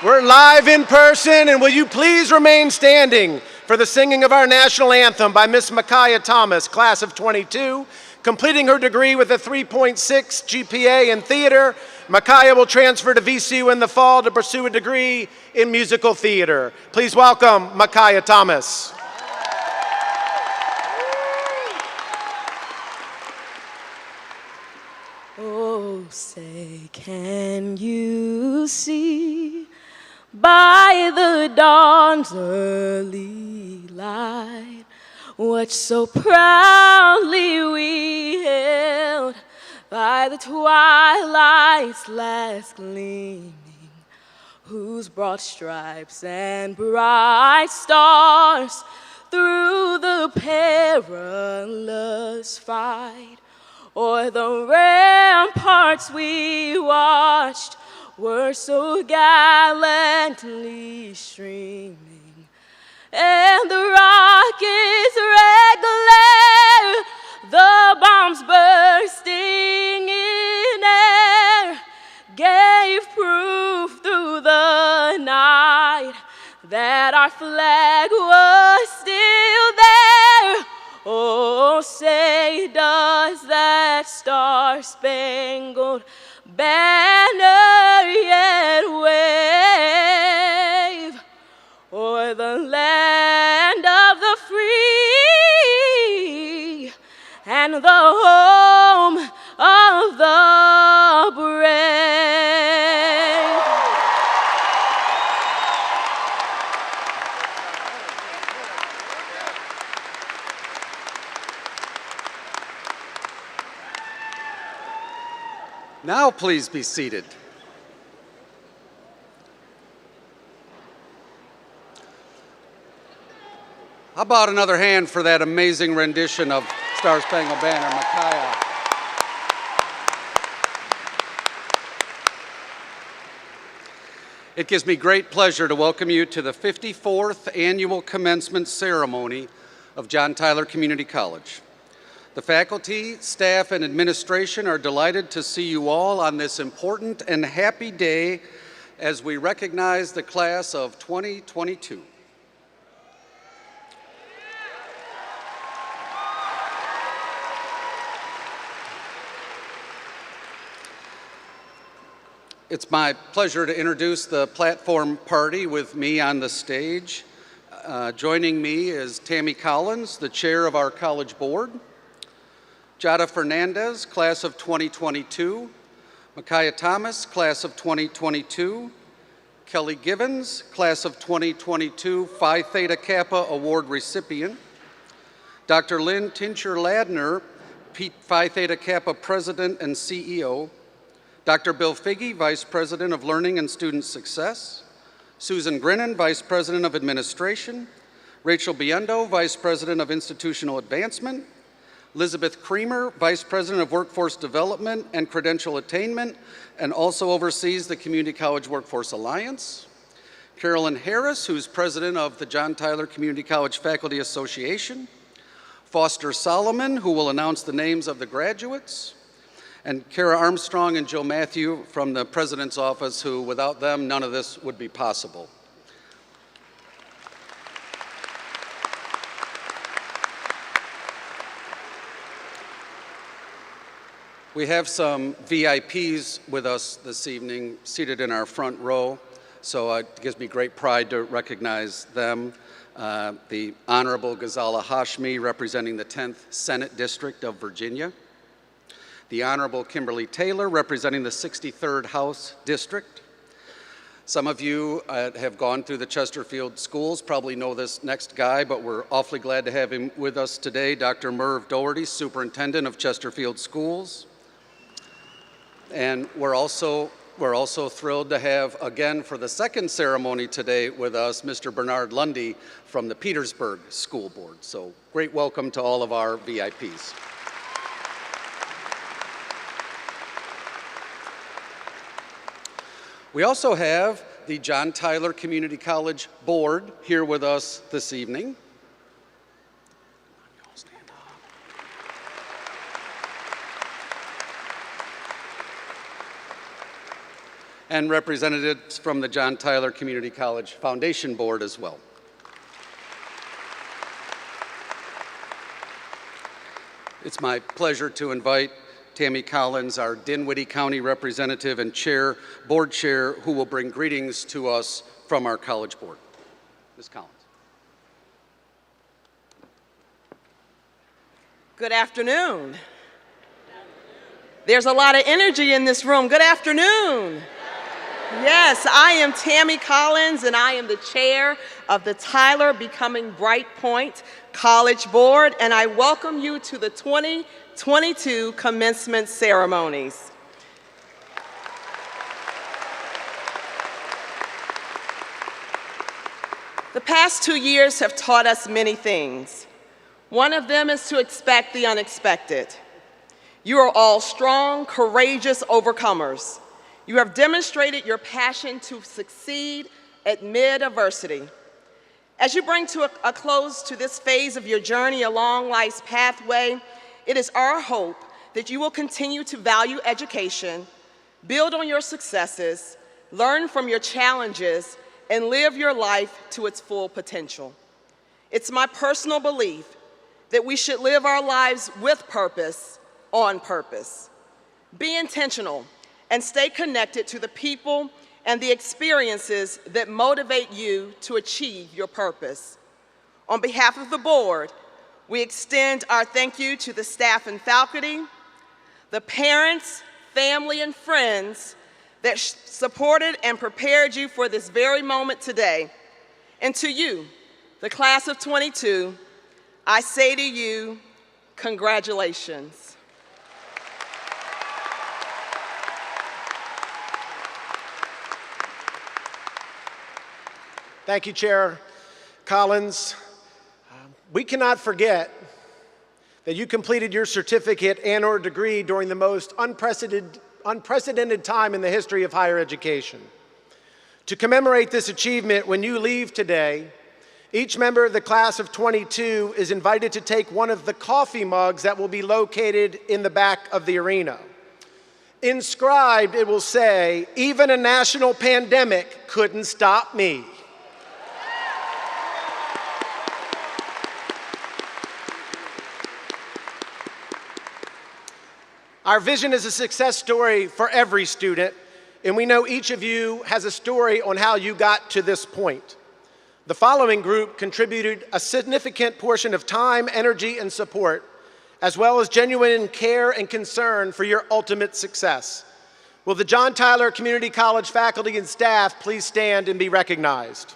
We're live in person, and will you please remain standing for the singing of our national anthem by Miss Makaya Thomas, class of 22. Completing her degree with a 3.6 GPA in theater, Makaya will transfer to VCU in the fall to pursue a degree in musical theater. Please welcome Makaya Thomas. Oh, say, can you see by the dawn's early light what so proudly we held by the twilight's last gleaming, whose broad stripes and bright stars through the perilous fight o'er the ramparts we watched were so gallantly streaming, and the rocket's red glare, the bombs bursting in air, gave proof through the night that our flag was still there. Oh, say, does that star-spangled banner yet wave o'er the land of the free and the home of the brave? Now please be seated. How about another hand for that amazing rendition of Star Spangled Banner, Makaya? It gives me great pleasure to welcome you to the 54th annual commencement ceremony of John Tyler Community College. The faculty, staff, and administration are delighted to see you all on this important and happy day as we recognize the class of 2022. It's my pleasure to introduce the platform party with me on the stage. Joining me is Tammy Collins, the chair of our college board, Jada Fernandez, class of 2022, Makaya Thomas, class of 2022, Kelly Givens, class of 2022, Phi Theta Kappa award recipient, Dr. Lynn Tincher-Ladner, Phi Theta Kappa president and CEO, Dr. Bill Figge, vice president of learning and student success, Susan Grinnan, vice president of administration, Rachel Biendo, vice president of institutional advancement, Elizabeth Creamer, Vice President of Workforce Development and Credential Attainment, and also oversees the Community College Workforce Alliance. Carolyn Harris, who's President of the John Tyler Community College Faculty Association. Foster Solomon, who will announce the names of the graduates. And Kara Armstrong and Joe Matthew from the President's Office, who without them, none of this would be possible. We have some VIPs with us this evening, seated in our front row, so it gives me great pride to recognize them. The Honorable Ghazala Hashmi, representing the 10th Senate District of Virginia. The Honorable Kimberly Taylor, representing the 63rd House District. Some of you have gone through the Chesterfield schools, probably know this next guy, but we're awfully glad to have him with us today, Dr. Merv Doherty, Superintendent of Chesterfield Schools. And we're also thrilled to have, again, for the second ceremony today with us, Mr. Bernard Lundy from the Petersburg School Board. So great welcome to all of our VIPs. We also have the John Tyler Community College Board here with us this evening. and representatives from the John Tyler Community College Foundation Board as well. It's my pleasure to invite Tammy Collins, our Dinwiddie County representative and board chair, who will bring greetings to us from our college board. Ms. Collins. Good afternoon. There's a lot of energy in this room. Good afternoon. Yes, I am Tammy Collins, and I am the chair of the Tyler Becoming Bright Point College Board, and I welcome you to the 2022 commencement ceremonies. The past 2 years have taught us many things. One of them is to expect the unexpected. You are all strong, courageous overcomers. You have demonstrated your passion to succeed amid adversity. As you bring to a close to this phase of your journey along life's pathway, it is our hope that you will continue to value education, build on your successes, learn from your challenges, and live your life to its full potential. It's my personal belief that we should live our lives with purpose, on purpose. Be intentional and stay connected to the people and the experiences that motivate you to achieve your purpose. On behalf of the board, we extend our thank you to the staff and faculty, the parents, family, and friends that supported and prepared you for this very moment today. And to you, the class of 22, I say to you, congratulations. Thank you, Chair Collins. We cannot forget that you completed your certificate and/or degree during the most unprecedented time in the history of higher education. To commemorate this achievement, when you leave today, each member of the class of 22 is invited to take one of the coffee mugs that will be located in the back of the arena. Inscribed, it will say, "Even a national pandemic couldn't stop me." Our vision is a success story for every student, and we know each of you has a story on how you got to this point. The following group contributed a significant portion of time, energy, and support, as well as genuine care and concern for your ultimate success. Will the John Tyler Community College faculty and staff please stand and be recognized?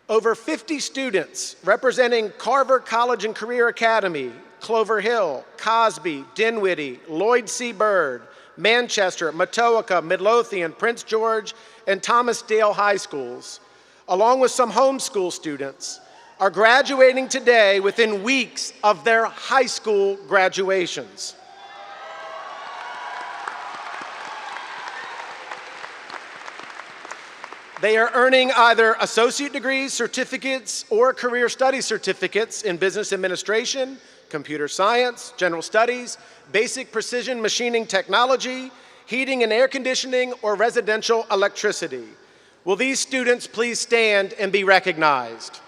Over 50 students representing Carver College and Career Academy, Clover Hill, Cosby, Dinwiddie, Lloyd C. Byrd, Manchester, Matoaka, Midlothian, Prince George, and Thomas Dale High Schools, along with some homeschool students, are graduating today within weeks of their high school graduations. They are earning either associate degrees, certificates, or career study certificates in business administration, computer science, general studies, basic precision machining technology, heating and air conditioning, or residential electricity. Will these students please stand and be recognized?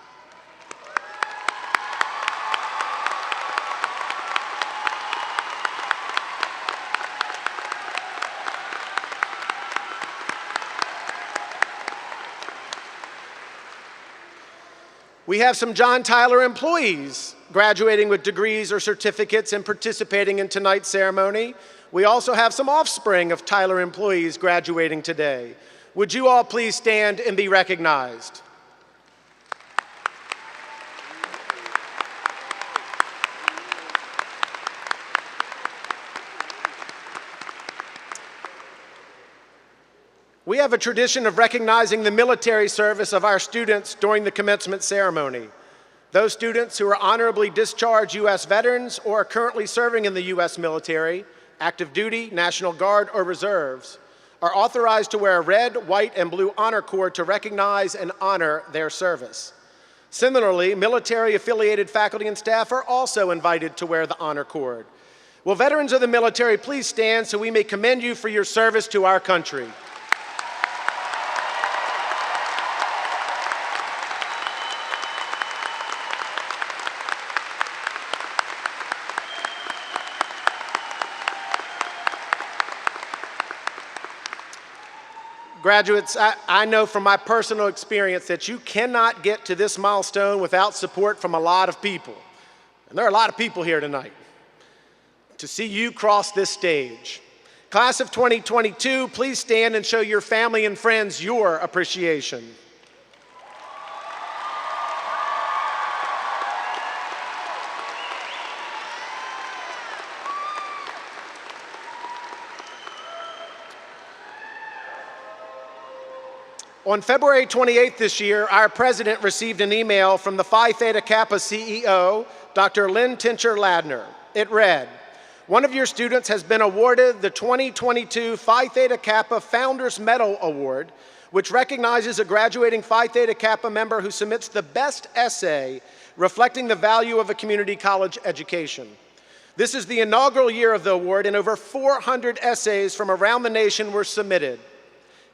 We have some John Tyler employees graduating with degrees or certificates and participating in tonight's ceremony. We also have some offspring of Tyler employees graduating today. Would you all please stand and be recognized? We have a tradition of recognizing the military service of our students during the commencement ceremony. Those students who are honorably discharged U.S. veterans or are currently serving in the U.S. military, active duty, National Guard, or reserves, are authorized to wear a red, white, and blue honor cord to recognize and honor their service. Similarly, military-affiliated faculty and staff are also invited to wear the honor cord. Will veterans of the military please stand so we may commend you for your service to our country? Graduates, I know from my personal experience that you cannot get to this milestone without support from a lot of people. And there are a lot of people here tonight to see you cross this stage. Class of 2022, please stand and show your family and friends your appreciation. On February 28th this year, our president received an email from the Phi Theta Kappa CEO, Dr. Lynn Tincher-Ladner. It read, "One of your students has been awarded the 2022 Phi Theta Kappa Founders Medal Award, which recognizes a graduating Phi Theta Kappa member who submits the best essay reflecting the value of a community college education. This is the inaugural year of the award, and over 400 essays from around the nation were submitted.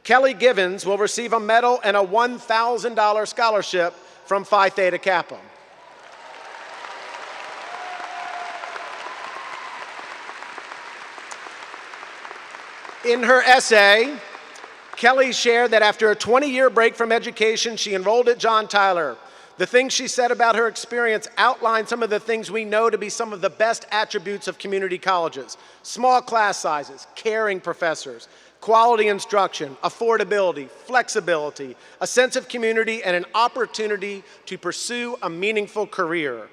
Kelly Givens will receive a medal and a $1,000 scholarship from Phi Theta Kappa." In her essay, Kelly shared that after a 20-year break from education, she enrolled at John Tyler. The things she said about her experience outline some of the things we know to be some of the best attributes of community colleges: small class sizes, caring professors, quality instruction, affordability, flexibility, a sense of community, and an opportunity to pursue a meaningful career.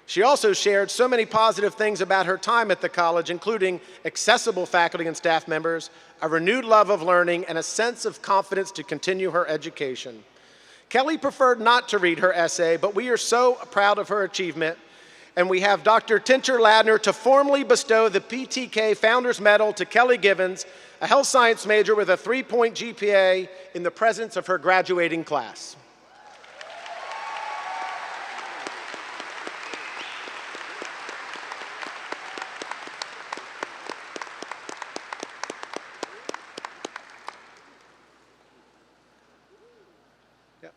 She also shared so many positive things about her time at the college, including accessible faculty and staff members, a renewed love of learning, and a sense of confidence to continue her education. Kelly preferred not to read her essay, but we are so proud of her achievement, and we have Dr. Tincher-Ladner to formally bestow the PTK Founders Medal to Kelly Givens, a health science major with a 3-point GPA, in the presence of her graduating class.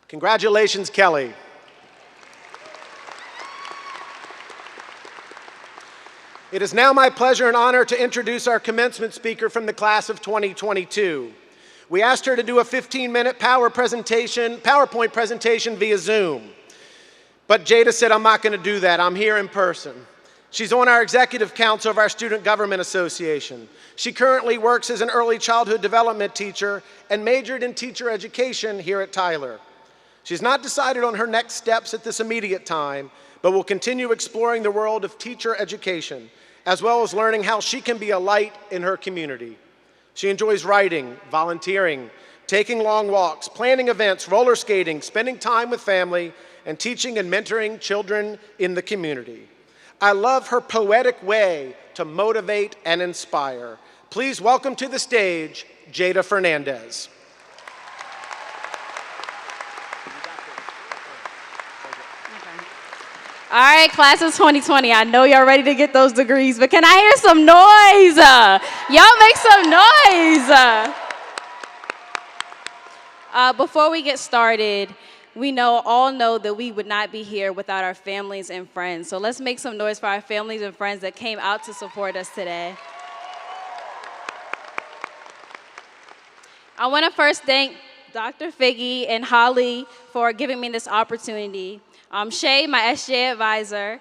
Congratulations, Kelly. It is now my pleasure and honor to introduce our commencement speaker from the class of 2022. We asked her to do a 15-minute PowerPoint presentation via Zoom. But Jada said, "I'm not going to do that. I'm here in person." She's on our executive council of our Student Government Association. She currently works as an early childhood development teacher and majored in teacher education here at Tyler. She's not decided on her next steps at this immediate time, but will continue exploring the world of teacher education, as well as learning how she can be a light in her community. She enjoys writing, volunteering, taking long walks, planning events, roller skating, spending time with family, and teaching and mentoring children in the community. I love her poetic way to motivate and inspire. Please welcome to the stage, Jada Fernandez. All right, class of 2020, I know y'all ready to get those degrees, but can I hear some noise? Y'all make some noise. Before we get started, we all know that we would not be here without our families and friends. So let's make some noise for our families and friends that came out to support us today. I want to first thank Dr. Figgy and Holly for giving me this opportunity. Shay, my SJ advisor,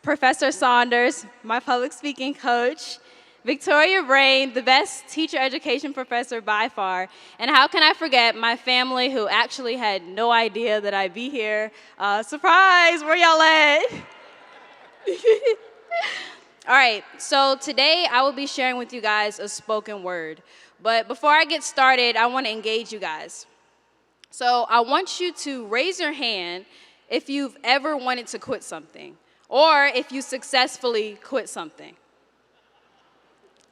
Professor Saunders, my public speaking coach, Victoria Brain, the best teacher education professor by far, and how can I forget my family who actually had no idea that I'd be here. Surprise, where y'all at? All right, so today I will be sharing with you guys a spoken word. But before I get started, I want to engage you guys. So I want you to raise your hand if you've ever wanted to quit something, or if you successfully quit something.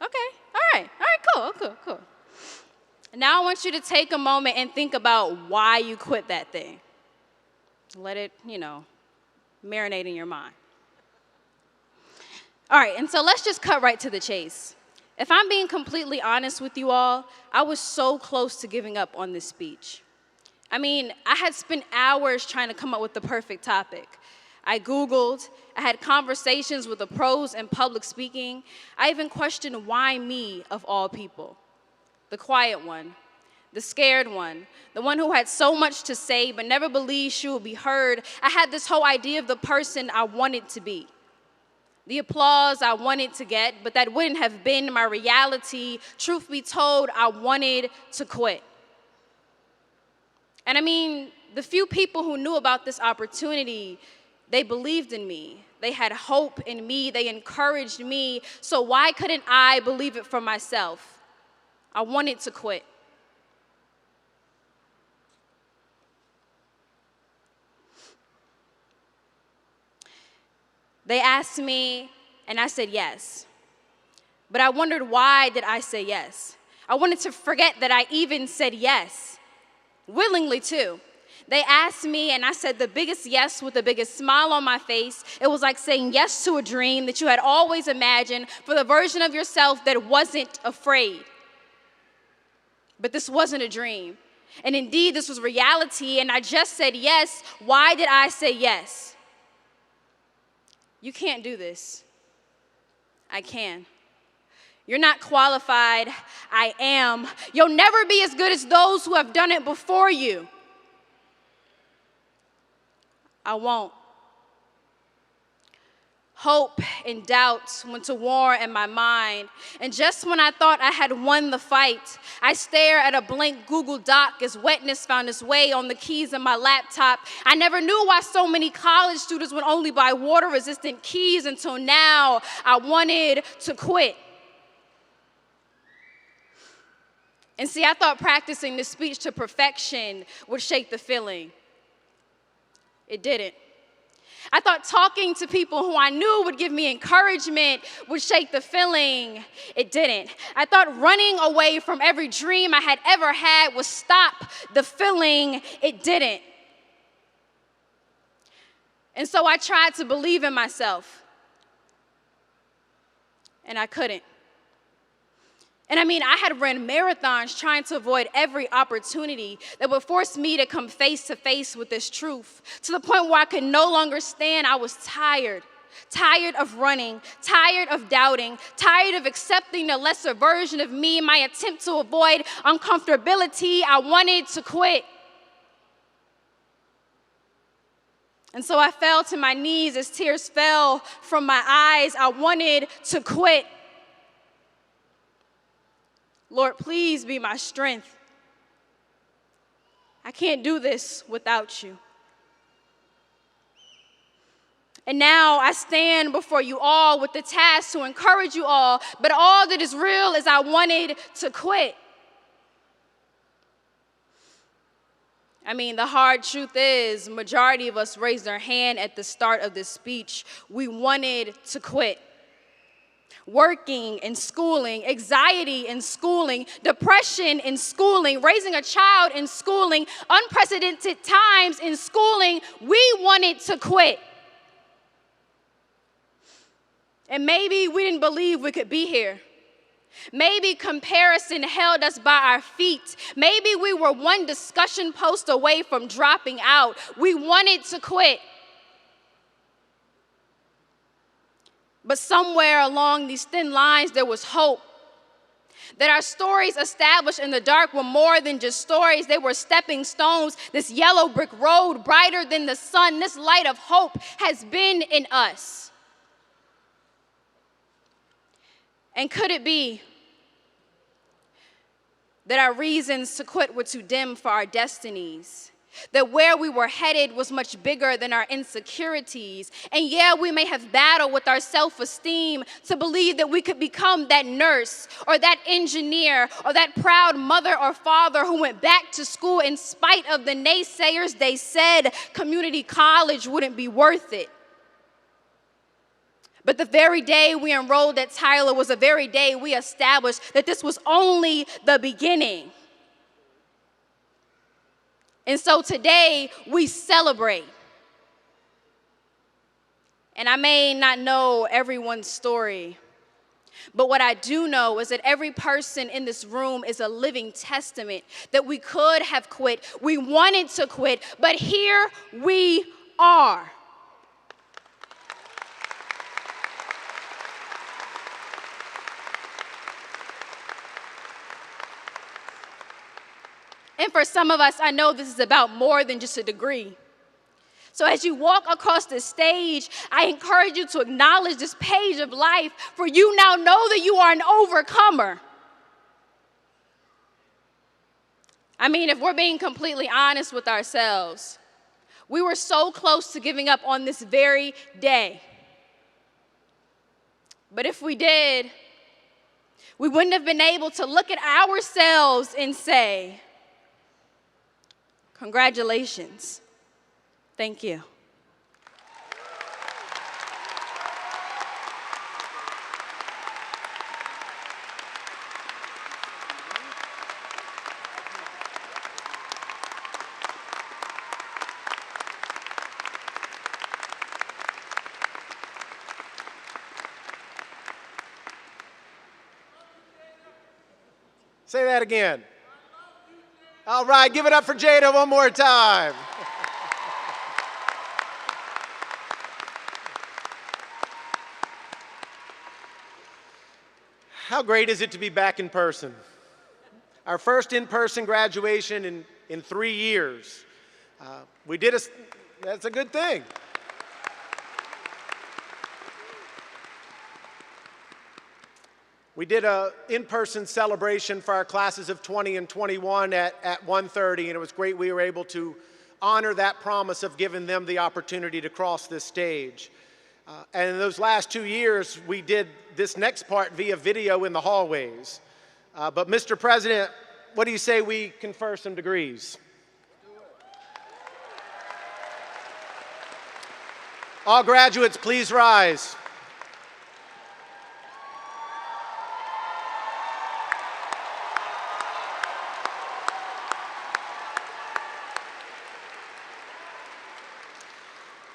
Okay, all right, cool. Now I want you to take a moment and think about why you quit that thing. Let it, marinate in your mind. All right, and so let's just cut right to the chase. If I'm being completely honest with you all, I was so close to giving up on this speech. I had spent hours trying to come up with the perfect topic. I Googled, I had conversations with the pros in public speaking. I even questioned why me, of all people. The quiet one, the scared one, the one who had so much to say but never believed she would be heard. I had this whole idea of the person I wanted to be. The applause I wanted to get, but that wouldn't have been my reality. Truth be told, I wanted to quit. And the few people who knew about this opportunity, they believed in me. They had hope in me. They encouraged me. So why couldn't I believe it for myself? I wanted to quit. They asked me, and I said yes. But I wondered, why did I say yes? I wanted to forget that I even said yes, willingly too. They asked me, and I said the biggest yes with the biggest smile on my face. It was like saying yes to a dream that you had always imagined for the version of yourself that wasn't afraid. But this wasn't a dream. And indeed, this was reality, and I just said yes. Why did I say yes? You can't do this. I can. You're not qualified. I am. You'll never be as good as those who have done it before you. I won't. Hope and doubt went to war in my mind. And just when I thought I had won the fight, I stare at a blank Google Doc as wetness found its way on the keys of my laptop. I never knew why so many college students would only buy water-resistant keys until now. I wanted to quit. And see, I thought practicing this speech to perfection would shake the feeling. It didn't. I thought talking to people who I knew would give me encouragement would shake the feeling. It didn't. I thought running away from every dream I had ever had would stop the feeling. It didn't. And so I tried to believe in myself. And I couldn't. And I had run marathons trying to avoid every opportunity that would force me to come face to face with this truth, to the point where I could no longer stand. I was tired of running, tired of doubting, tired of accepting the lesser version of me, my attempt to avoid uncomfortability. I wanted to quit. And so I fell to my knees as tears fell from my eyes. I wanted to quit. Lord, please be my strength. I can't do this without you. And now I stand before you all with the task to encourage you all, but all that is real is I wanted to quit. The hard truth is, majority of us raised our hand at the start of this speech. We wanted to quit. Working and schooling, anxiety in schooling, depression in schooling, raising a child in schooling, unprecedented times in schooling, we wanted to quit. And maybe we didn't believe we could be here. Maybe comparison held us by our feet. Maybe we were one discussion post away from dropping out. We wanted to quit. But somewhere along these thin lines, there was hope. That our stories established in the dark were more than just stories. They were stepping stones. This yellow brick road, brighter than the sun, this light of hope has been in us. And could it be that our reasons to quit were too dim for our destinies? That where we were headed was much bigger than our insecurities. And yeah, we may have battled with our self-esteem to believe that we could become that nurse or that engineer or that proud mother or father who went back to school in spite of the naysayers. They said community college wouldn't be worth it. But the very day we enrolled at Tyler was the very day we established that this was only the beginning. And so today we celebrate. And I may not know everyone's story, but what I do know is that every person in this room is a living testament that we could have quit, we wanted to quit, but here we are. And for some of us, I know this is about more than just a degree. So as you walk across the stage, I encourage you to acknowledge this page of life, for you now know that you are an overcomer. I mean, if we're being completely honest with ourselves, we were so close to giving up on this very day. But if we did, we wouldn't have been able to look at ourselves and say, congratulations. Thank you. Say that again. All right, give it up for Jada one more time. How great is it to be back in person? Our first in-person graduation in 3 years. That's a good thing. We did an in-person celebration for our classes of 20 and 21 at 1:30, and it was great we were able to honor that promise of giving them the opportunity to cross this stage. And in those last 2 years, we did this next part via video in the hallways. But Mr. President, what do you say we confer some degrees? All graduates, please rise.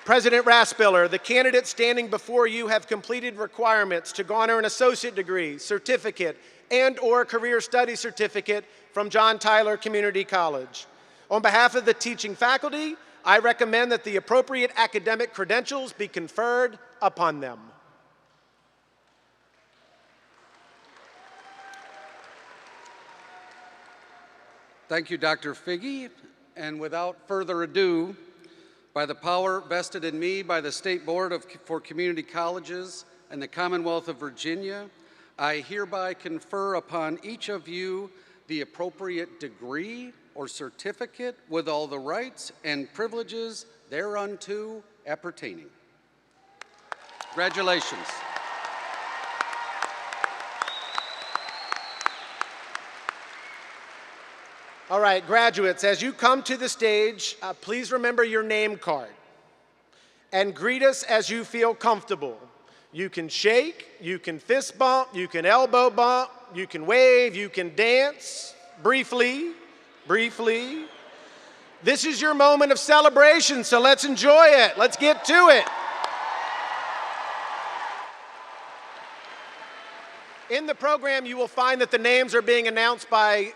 President Raspiller, the candidates standing before you have completed requirements to garner an associate degree, certificate, and/or career study certificate from John Tyler Community College. On behalf of the teaching faculty, I recommend that the appropriate academic credentials be conferred upon them. Thank you, Dr. Figge. And without further ado, by the power vested in me by the State Board for Community Colleges and the Commonwealth of Virginia, I hereby confer upon each of you the appropriate degree or certificate with all the rights and privileges thereunto appertaining. Congratulations. All right, graduates, as you come to the stage, please remember your name card and greet us as you feel comfortable. You can shake, you can fist bump, you can elbow bump, you can wave, you can dance briefly. This is your moment of celebration, so let's enjoy it. Let's get to it. In the program, you will find that the names are being announced by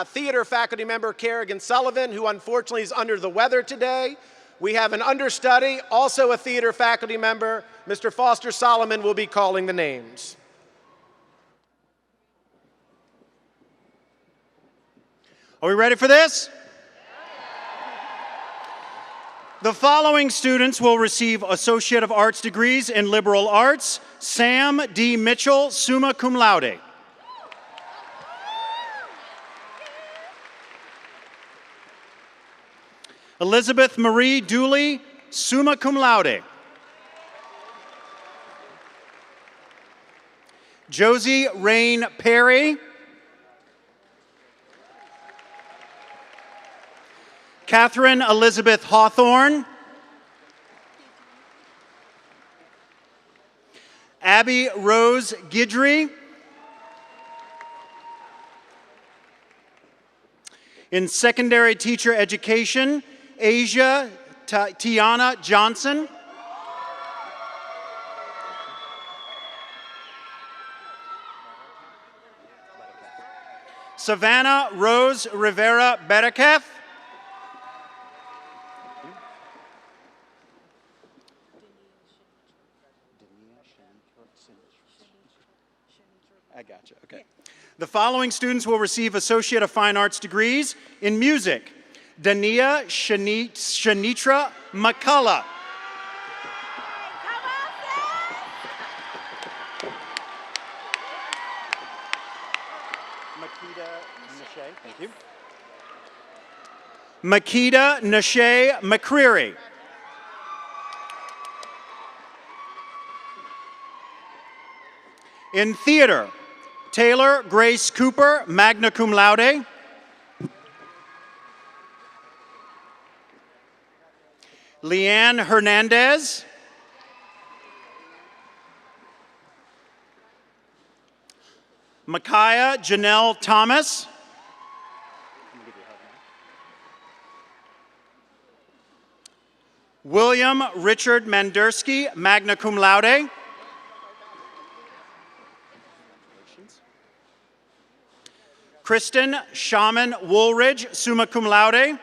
theater faculty member Kerrigan Sullivan, who unfortunately is under the weather today. We have an understudy, also a theater faculty member. Mr. Foster Solomon will be calling the names. Are we ready for this? The following students will receive Associate of Arts degrees in Liberal Arts. Sam D. Mitchell, summa cum laude. Elizabeth Marie Dooley, summa cum laude. Josie Rain Perry. Catherine Elizabeth Hawthorne. Abby Rose Guidry. In secondary teacher education, Asia Tiana Johnson. Savannah Rose Rivera Bereketh. I gotcha, okay. The following students will receive Associate of Fine Arts degrees in music. Dania Shanitra McCullough. Thank you. Makita Nashay McCreary. In theater, Taylor Grace Cooper, magna cum laude. Leanne Hernandez. Makaya Janelle Thomas. William Richard Mandersky, magna cum laude. Kristen Shaman Woolridge, summa cum laude.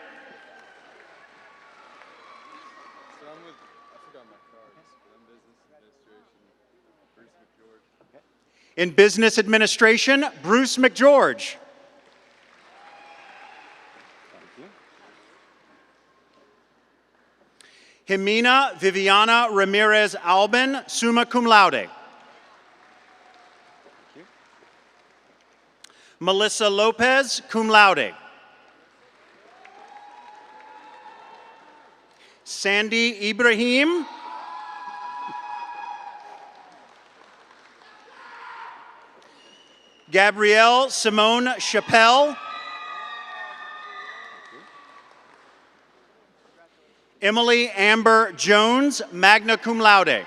In business administration, Bruce McGeorge. Jimena Viviana Ramirez Albin, summa cum laude. Melissa Lopez, cum laude. Sandy Ibrahim. Gabrielle Simone Chappelle. Emily Amber Jones, magna cum laude.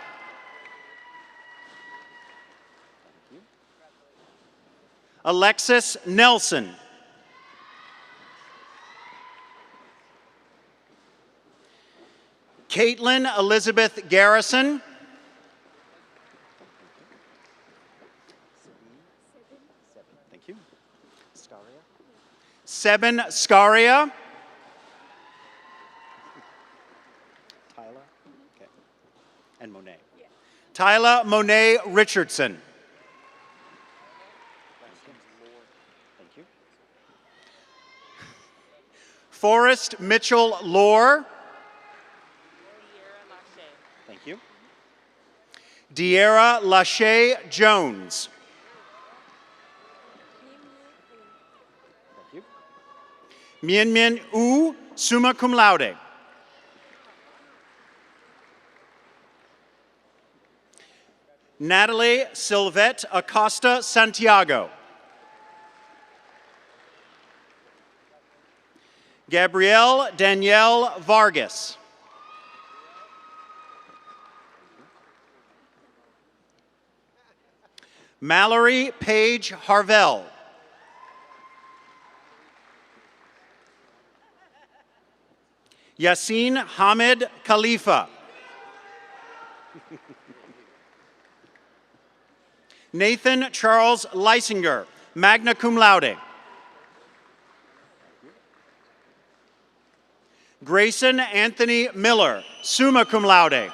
Alexis Nelson. Caitlin Elizabeth Garrison. Thank you. Seben Scaria. Tyler. Okay. And Monet. Yeah. Tyler Monet Richardson. Thank you. Forrest Mitchell Lohr. Thank you. De'Ara Lachey Jones. Thank you. Mien Mien U, summa cum laude. Natalie Sylvette Acosta Santiago. Gabrielle Danielle Vargas. Mallory Paige Harvell. Yassine Hamid Khalifa. Nathan Charles Leisinger, magna cum laude. Grayson Anthony Miller, summa cum laude.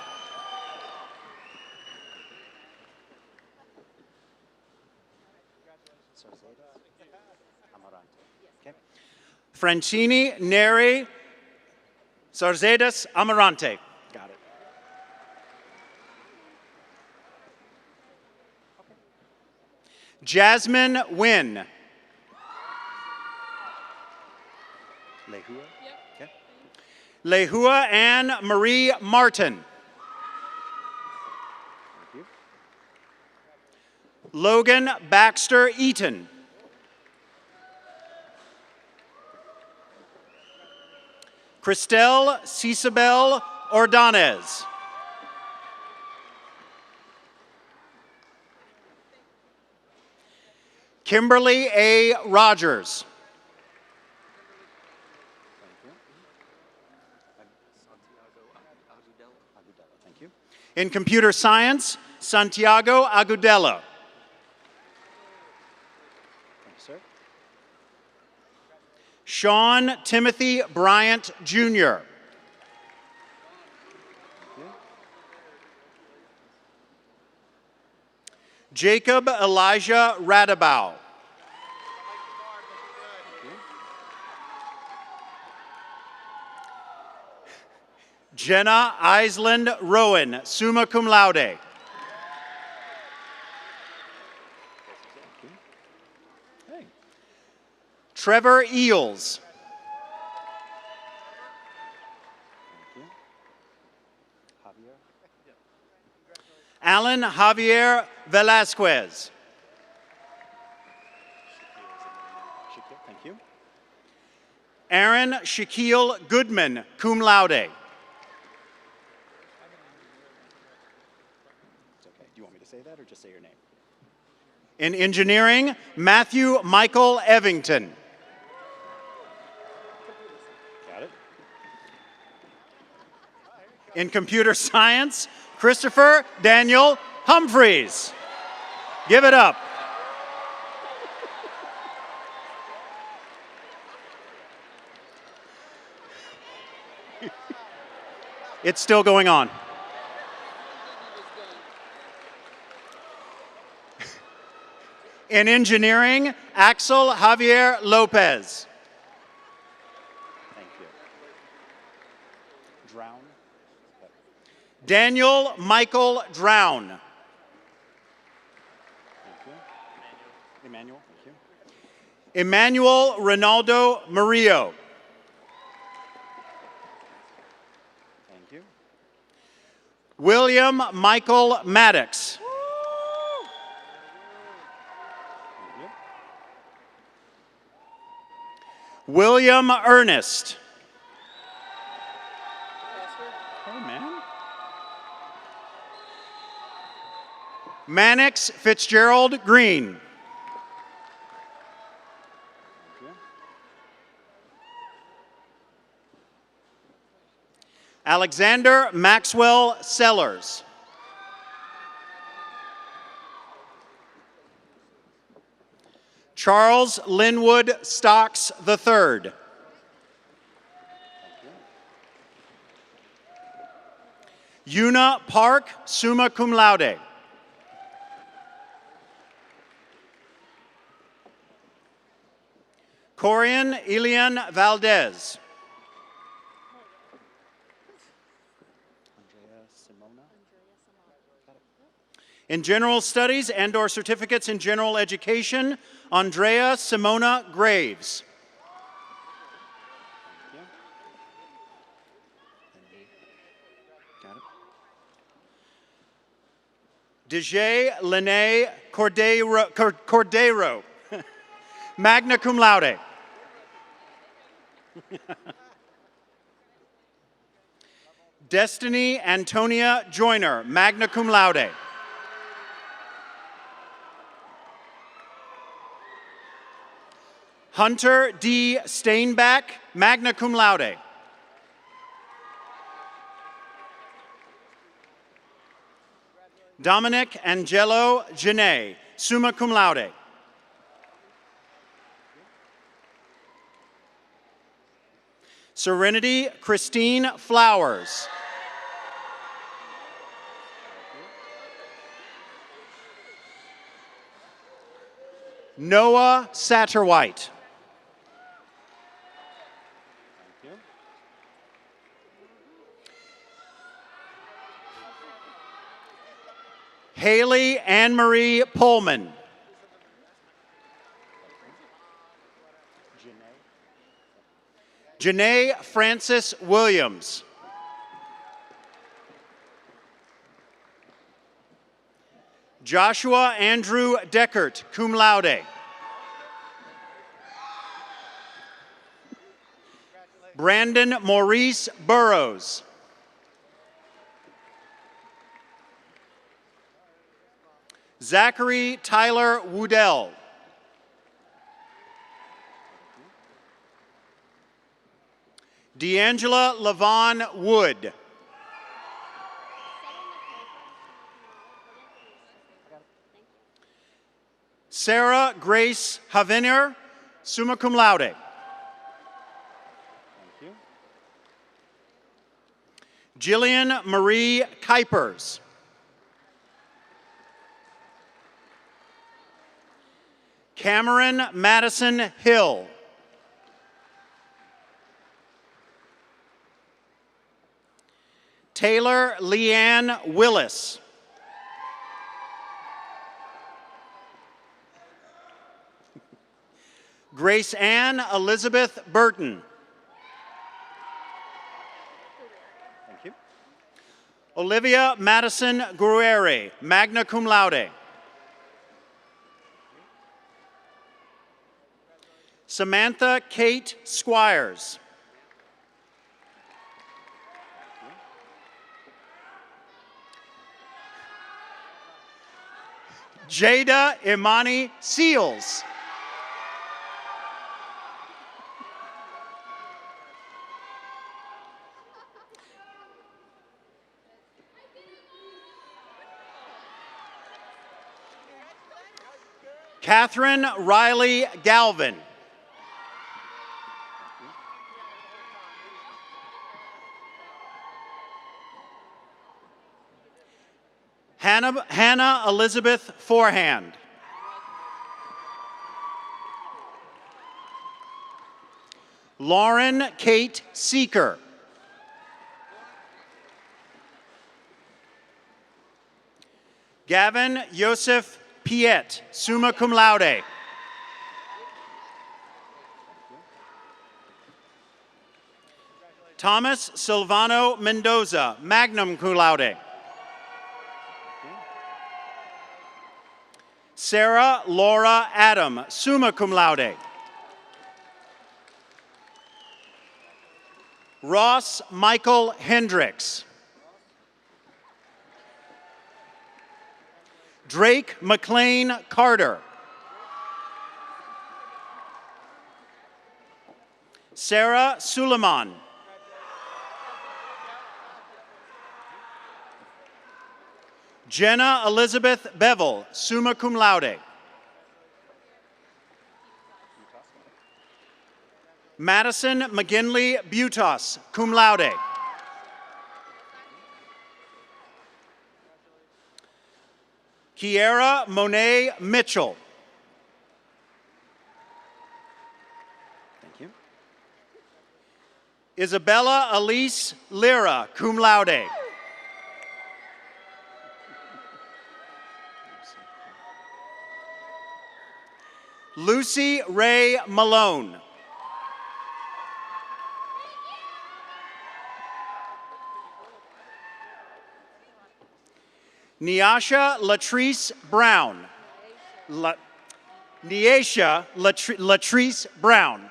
Francini Neri Sarzedas Amarante. Got it. Jasmine Wynn. Lehua? Okay. Lehua Anne Marie Martin. Thank you. Logan Baxter Eaton. Christelle Cisabel Ordonez. Kimberly A. Rogers. Thank you. In computer science, Santiago Agudelo. Thank you, sir. Sean Timothy Bryant, Jr. Jacob Elijah Radabau. Jenna Island Rowan, summa cum laude. Okay. Trevor Eels. Alan Javier Velasquez. Thank you. Aaron Shaquille Goodman, cum laude. It's okay. Do you want me to say that or just say your name? In engineering, Matthew Michael Evington. Got it. In computer science, Christopher Daniel Humphreys. Give it up. It's still going on. In engineering, Axel Javier Lopez. Thank you. Drown. Daniel Michael Drown. Thank you. Emmanuel. Thank you. Emmanuel Ronaldo Murillo. Thank you. William Michael Maddox. William Ernest. Hey, man. Mannix Fitzgerald Green. Alexander Maxwell Sellers. Charles Linwood Stocks III. Una Park, summa cum laude. Corian Elian Valdez. In general studies and/or certificates in general education, Andrea Simona Graves. Got it. Dejae Lene Cordero. Magna cum laude. Destiny Antonia Joyner, magna cum laude. Hunter D. Steinbach, magna cum laude. Dominic Angelo Genet, summa cum laude. Serenity Christine Flowers. Noah Satterwhite. Haley Anne-Marie Pullman. Janae Francis Williams. Joshua Andrew Deckert, cum laude. Brandon Maurice Burrows. Zachary Tyler Woodell. D'Angela Lavon Wood. Sarah Grace Haviner, summa cum laude. Thank you. Jillian Marie Kuipers. Cameron Madison Hill. Taylor Leanne Willis. Grace Ann Elizabeth Burton. Thank you. Olivia Madison Guerrieri, magna cum laude. Samantha Kate Squires. Jada Imani Seals. Catherine Riley Galvin. Hannah Elizabeth Forehand. Lauren Kate Seeker. Gavin Joseph Piet, summa cum laude. Thomas Silvano Mendoza, magna cum laude. Sarah Laura Adam, summa cum laude. Ross Michael Hendricks. Drake McLean Carter. Sarah Suleiman. Jenna Elizabeth Bevel, summa cum laude. Madison McGinley Butas, cum laude. Kiera Monet Mitchell. Thank you. Isabella Elise Lira, cum laude. Lucy Ray Malone. Niasha Latrice Brown. Niasha Latrice Brown.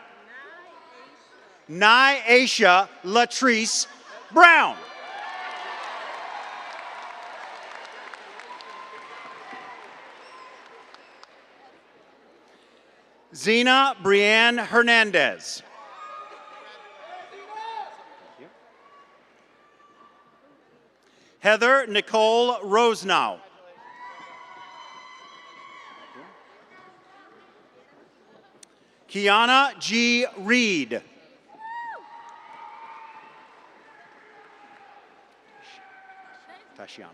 Niasha Latrice Brown. Zena Brianne Hernandez. Heather Nicole Rosenow. Kiana G. Reed. Tashiana.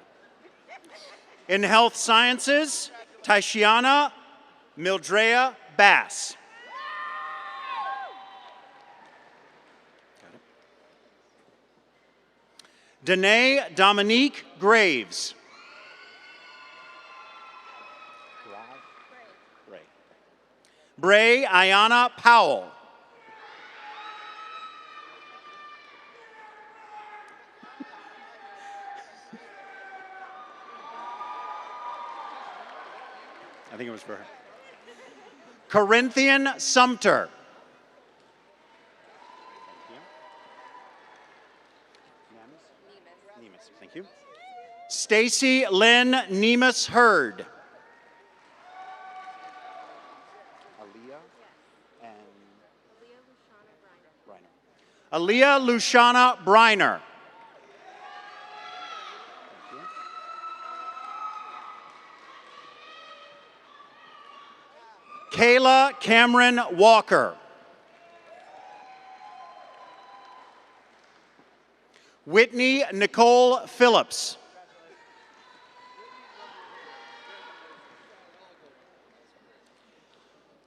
In Health Sciences, Tashiana Mildrea Bass. Danae Dominique Graves. Bray Ayana Powell. I think it was for her. Corinthian Sumter. Thank you. Stacy Lynn Nemus Hurd. Aaliyah Lushana Briner. Kayla Cameron Walker. Whitney Nicole Phillips.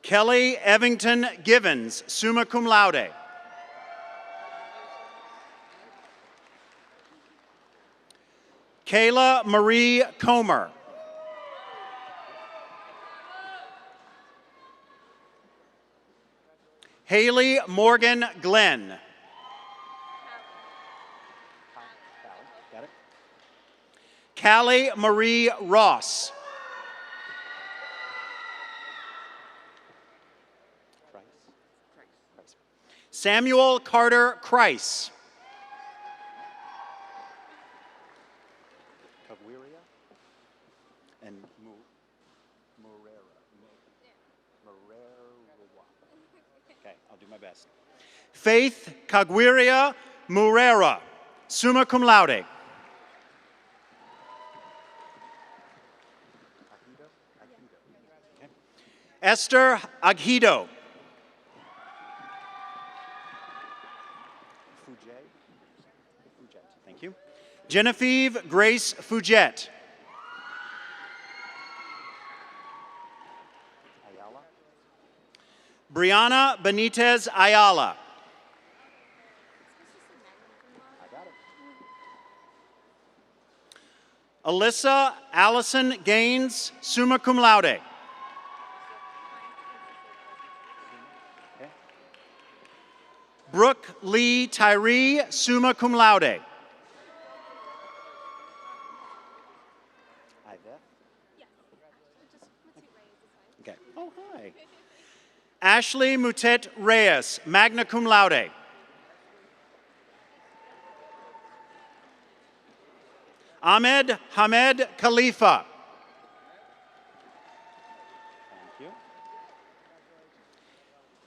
Kelly Evington Givens, summa cum laude. Kayla Marie Comer. Haley Morgan Glenn. Got it. Callie Marie Ross. Samuel Carter Christ. Kagwiria and Morera. Okay, I'll do my best. Faith Kagwiria Murera, summa cum laude. Okay. Esther Aghido. Thank you. Genevieve Grace Fugette. Ayala. Brianna Benitez Ayala. I got it. Alyssa Allison Gaines, summa cum laude. Okay. Brooke Lee Tyree, summa cum laude. Okay. Oh, hi. Ashley Mutet Reyes, magna cum laude. Ahmed Hamed Khalifa. Thank you.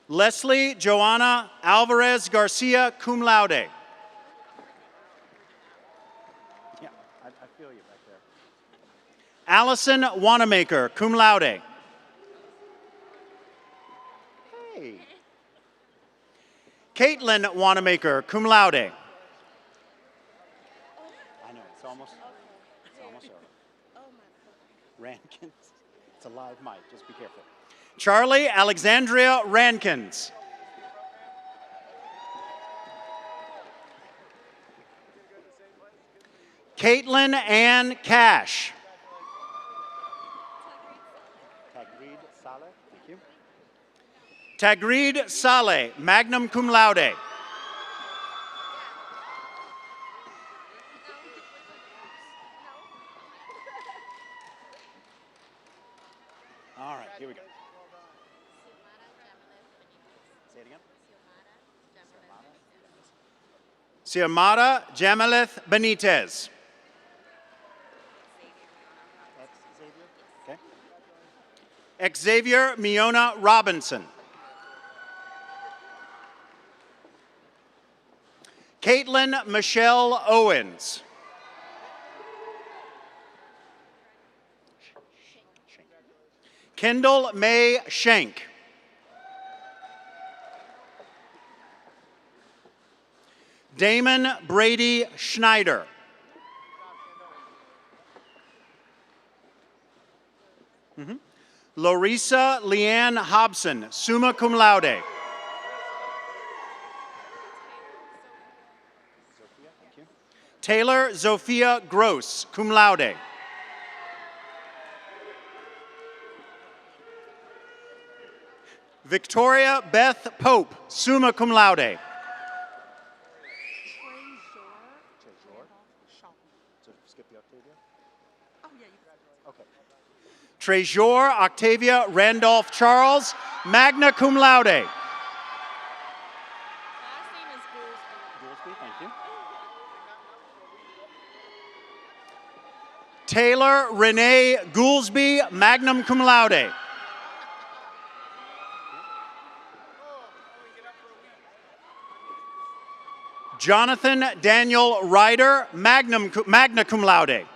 Leslie Joanna Alvarez Garcia, cum laude. Yeah, I feel you back there. Allison Wanamaker, cum laude. Hey. Caitlin Wanamaker, cum laude. I know, it's almost over. Rankins. It's a live mic, just be careful. Charlie Alexandria Rankins. Caitlin Ann Cash. Tagreed Saleh, thank you. Tagreed Saleh, magna cum laude. All right, here we go. Say it again. Xiomara Jamaleth Benitez. Okay. Xavier Miona Robinson. Caitlin Michelle Owens. Kendall May Shank. Damon Brady Schneider. Larissa Leanne Hobson, summa cum laude. Taylor Zofia Gross, cum laude. Victoria Beth Pope, summa cum laude. Trejor Octavia Randolph Charles, magna cum laude. Last name is Goolsby, thank you. Taylor Renee Goolsby, magna cum laude. Jonathan Daniel Ryder, magna cum laude.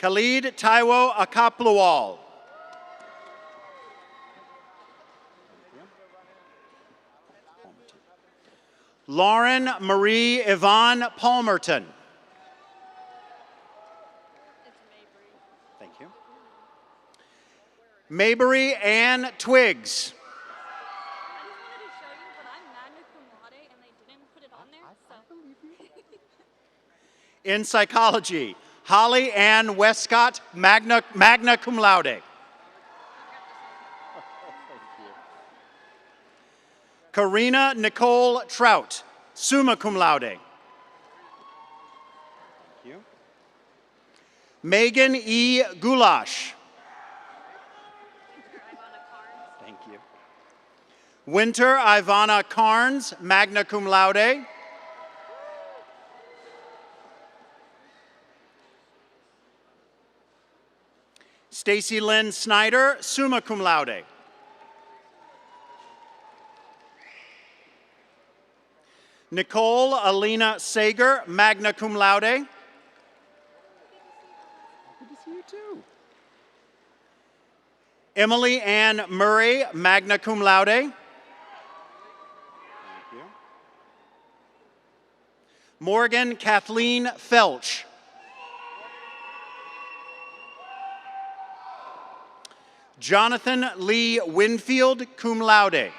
Khalid Taiwo Akapluwal. Lauren Marie Yvonne Palmerton. Thank you. Maybury Ann Twiggs. In psychology, Holly Ann Westcott, magna cum laude. Karina Nicole Trout, summa cum laude. Thank you. Megan E. Goulash. Thank you. Winter Ivana Carnes, magna cum laude. Stacy Lynn Snyder, summa cum laude. Nicole Alina Sager, magna cum laude. Good to see you too. Emily Ann Murray, magna cum laude. Thank you. Morgan Kathleen Felch. Jonathan Lee Winfield, cum laude.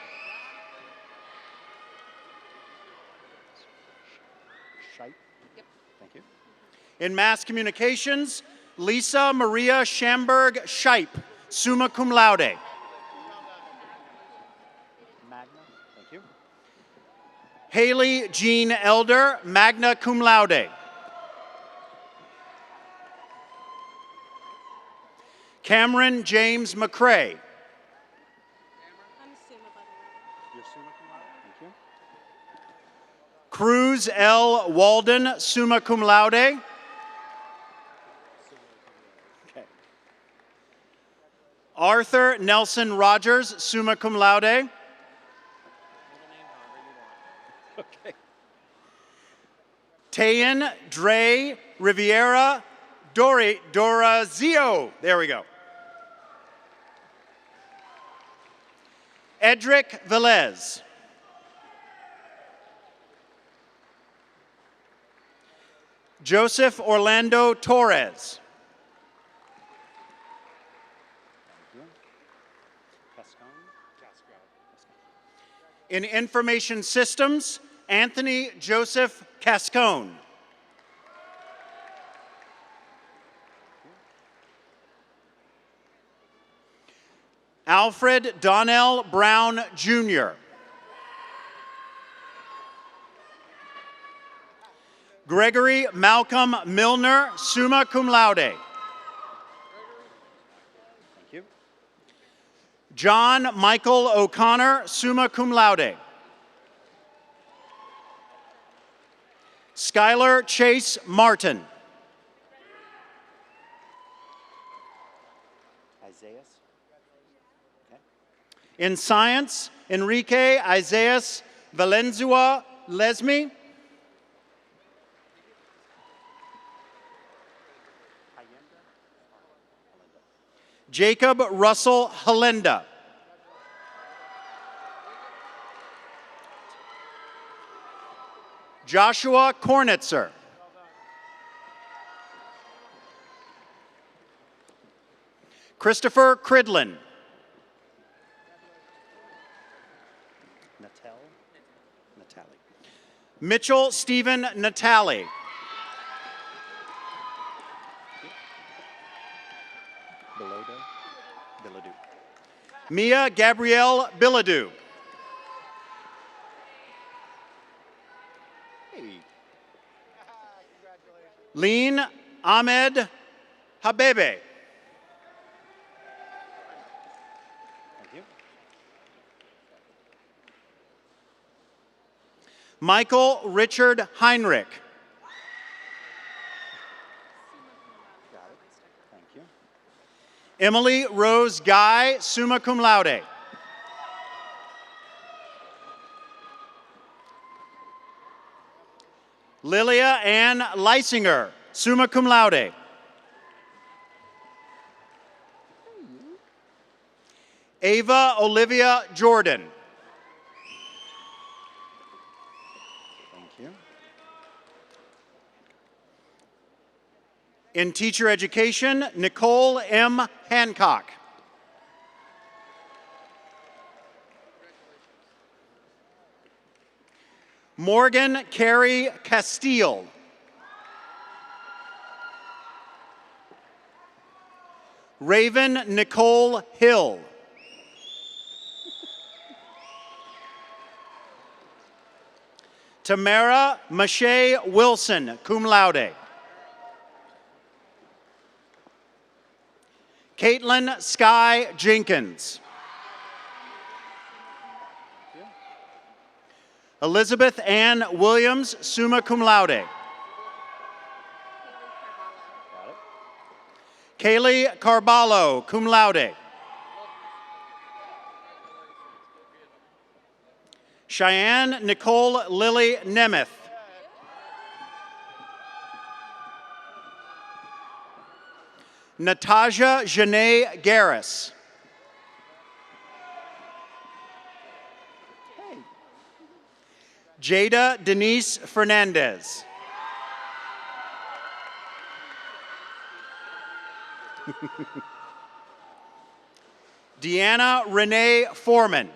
Thank you. In mass communications, Lisa Maria Schamberg Scheip, summa cum laude. Magna, thank you. Haley Jean Elder, magna cum laude. Cameron James McCrae. I'm summa, by the way. You're summa cum laude? Thank you. Cruz L. Walden, summa cum laude. Okay. Arthur Nelson Rogers, summa cum laude. Okay. Tayan Dre Riviera Dorazio. There we go. Edric Velez. Joseph Orlando Torres. In information systems, Anthony Joseph Cascone. Alfred Donnell Brown, Jr. Gregory Malcolm Milner, summa cum laude. Thank you. John Michael O'Connor, summa cum laude. Skylar Chase Martin. In science, Enrique Isaias Valenzua Lesme. Jacob Russell Halenda. Joshua Kornitzer. Christopher Cridlin. Mitchell Stephen Natali. Mia Gabrielle Billadou. Hey. Lean Ahmed Habebe. Thank you. Michael Richard Heinrich. Got it. Thank you. Emily Rose Guy, summa cum laude. Lilia Ann Leisinger, summa cum laude. Ava Olivia Jordan. Thank you. In teacher education, Nicole M. Hancock. Morgan Carey Castile. Raven Nicole Hill. Tamara Mache Wilson, cum laude. Caitlin Sky Jenkins. Elizabeth Ann Williams, summa cum laude. Kaylee Carballo, cum laude. Cheyenne Nicole Lily Nemeth. Natasha Janae Garris. Jada Denise Fernandez. Deanna Renee Foreman.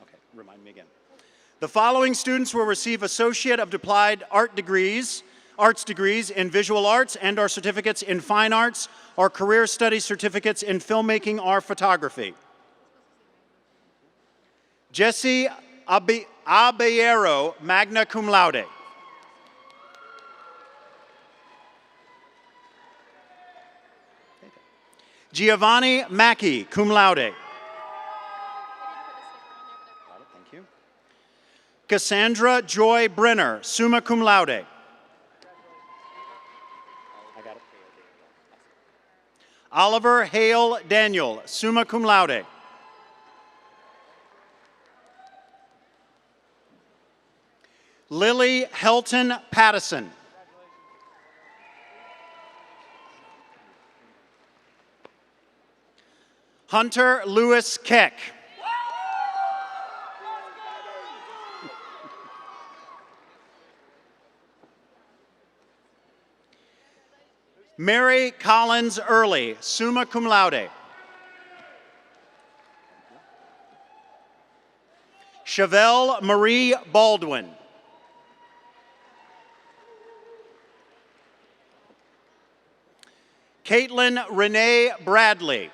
Okay, remind me again. The following students will receive Associate of Applied Arts degrees in Visual Arts and/or certificates in Fine Arts or Career Studies certificates in Filmmaking or Photography. Jesse Abellero, magna cum laude. Giovanni Mackey, cum laude. Thank you. Cassandra Joy Brenner, summa cum laude. I got it. Oliver Hale Daniel, summa cum laude. Lily Helton Pattison. Hunter Lewis Keck. Mary Collins Early, summa cum laude. Chevelle Marie Baldwin. Caitlin Renee Bradley.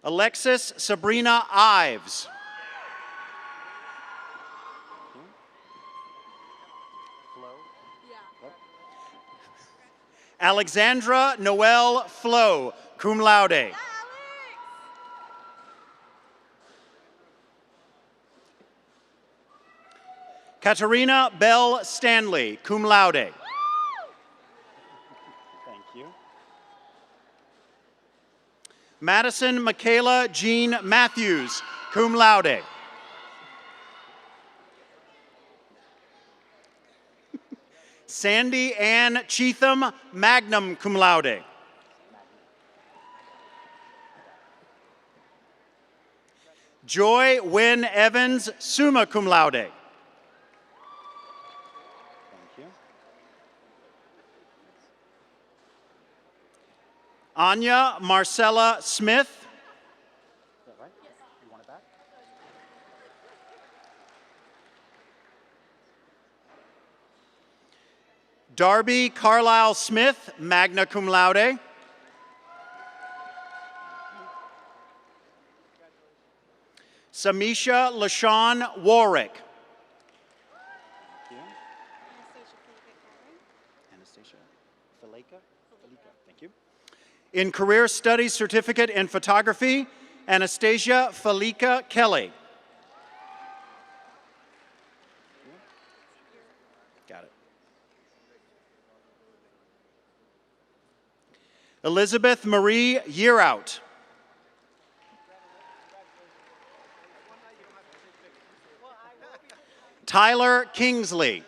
Alexis Sabrina Ives. Alexandra Noel Flo, cum laude. Katarina Bell Stanley, cum laude. Thank you. Madison Michaela Jean Matthews, cum laude. Sandy Ann Cheatham, magna cum laude. Joy Wynn Evans, summa cum laude. Thank you. Anya Marcella Smith. Is that right? Yes. You want it back? Darby Carlisle Smith, magna cum laude. Samisha LaShawn Warwick. Anastasia Faleka. Thank you. In Career Studies Certificate in Photography, Anastasia Faleka Kelly. Got it. Elizabeth Marie Yearout. Tyler Kingsley.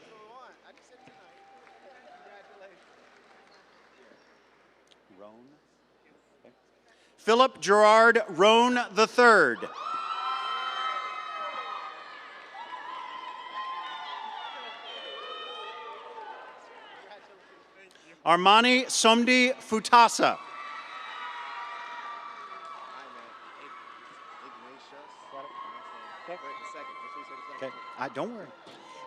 Philip Gerard Roan III. Armani Somdi Futasa. Okay, don't worry.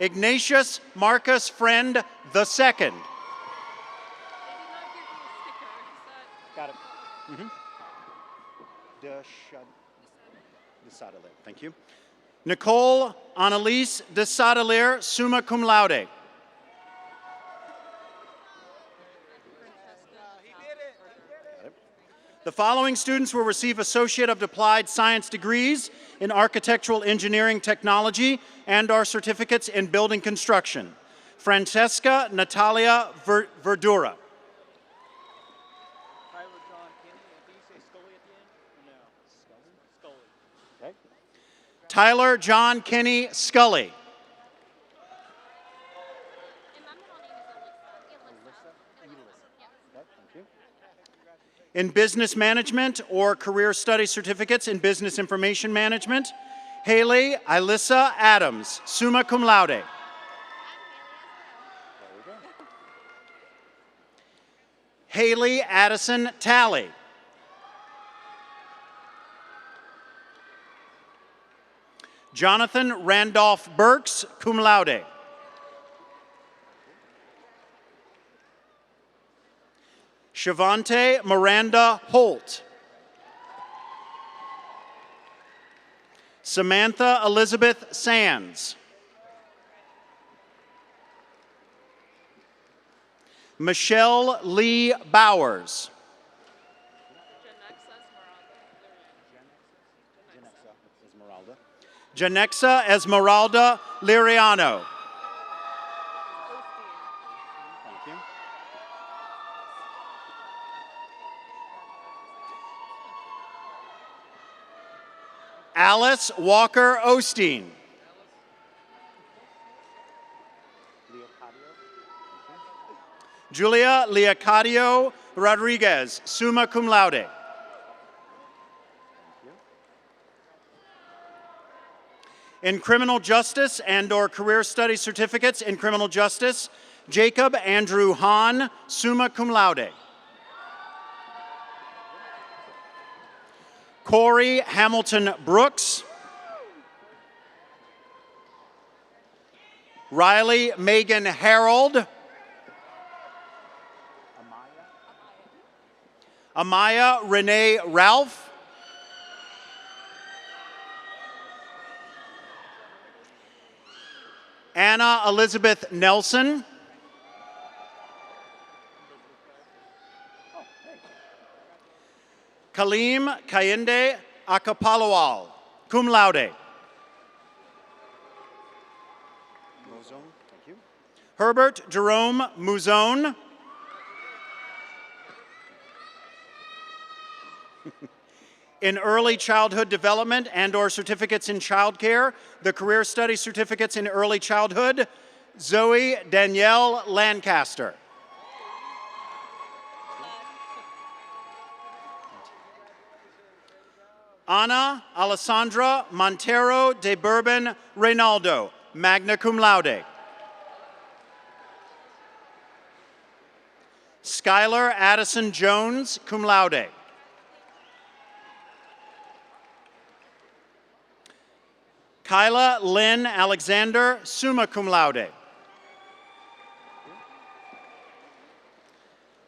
Ignatius Marcus Friend II. Got it. Thank you. Nicole Annalise de Sadelier, summa cum laude. The following students will receive Associate of Applied Science degrees in Architectural Engineering Technology and our certificates in Building Construction. Francesca Natalia Verdura. Tyler John Kenny Scully. In Business Management or Career Study Certificates in Business Information Management, Haley Alyssa Adams, summa cum laude. Haley Addison Talley. Jonathan Randolph Burks, cum laude. Shavante Miranda Holt. Samantha Elizabeth Sands. Michelle Lee Bowers. Janexa Esmeralda Liriano. Thank you. Alice Walker Osteen. Julia Leocadio Rodriguez, summa cum laude. In Criminal Justice and/or Career Study Certificates in Criminal Justice, Jacob Andrew Hahn, summa cum laude. Corey Hamilton Brooks. Riley Megan Harold. Amaya Renee Ralph. Anna Elizabeth Nelson. Kaleem Kayinde Akapalawal, cum laude. Thank you. Herbert Jerome Muzone. In Early Childhood Development and/or Certificates in Childcare, the Career Study Certificates in Early Childhood, Zoe Danielle Lancaster. Ana Alessandra Montero de Bourbon Reynaldo, magna cum laude. Skylar Addison Jones, cum laude. Kyla Lynn Alexander, summa cum laude.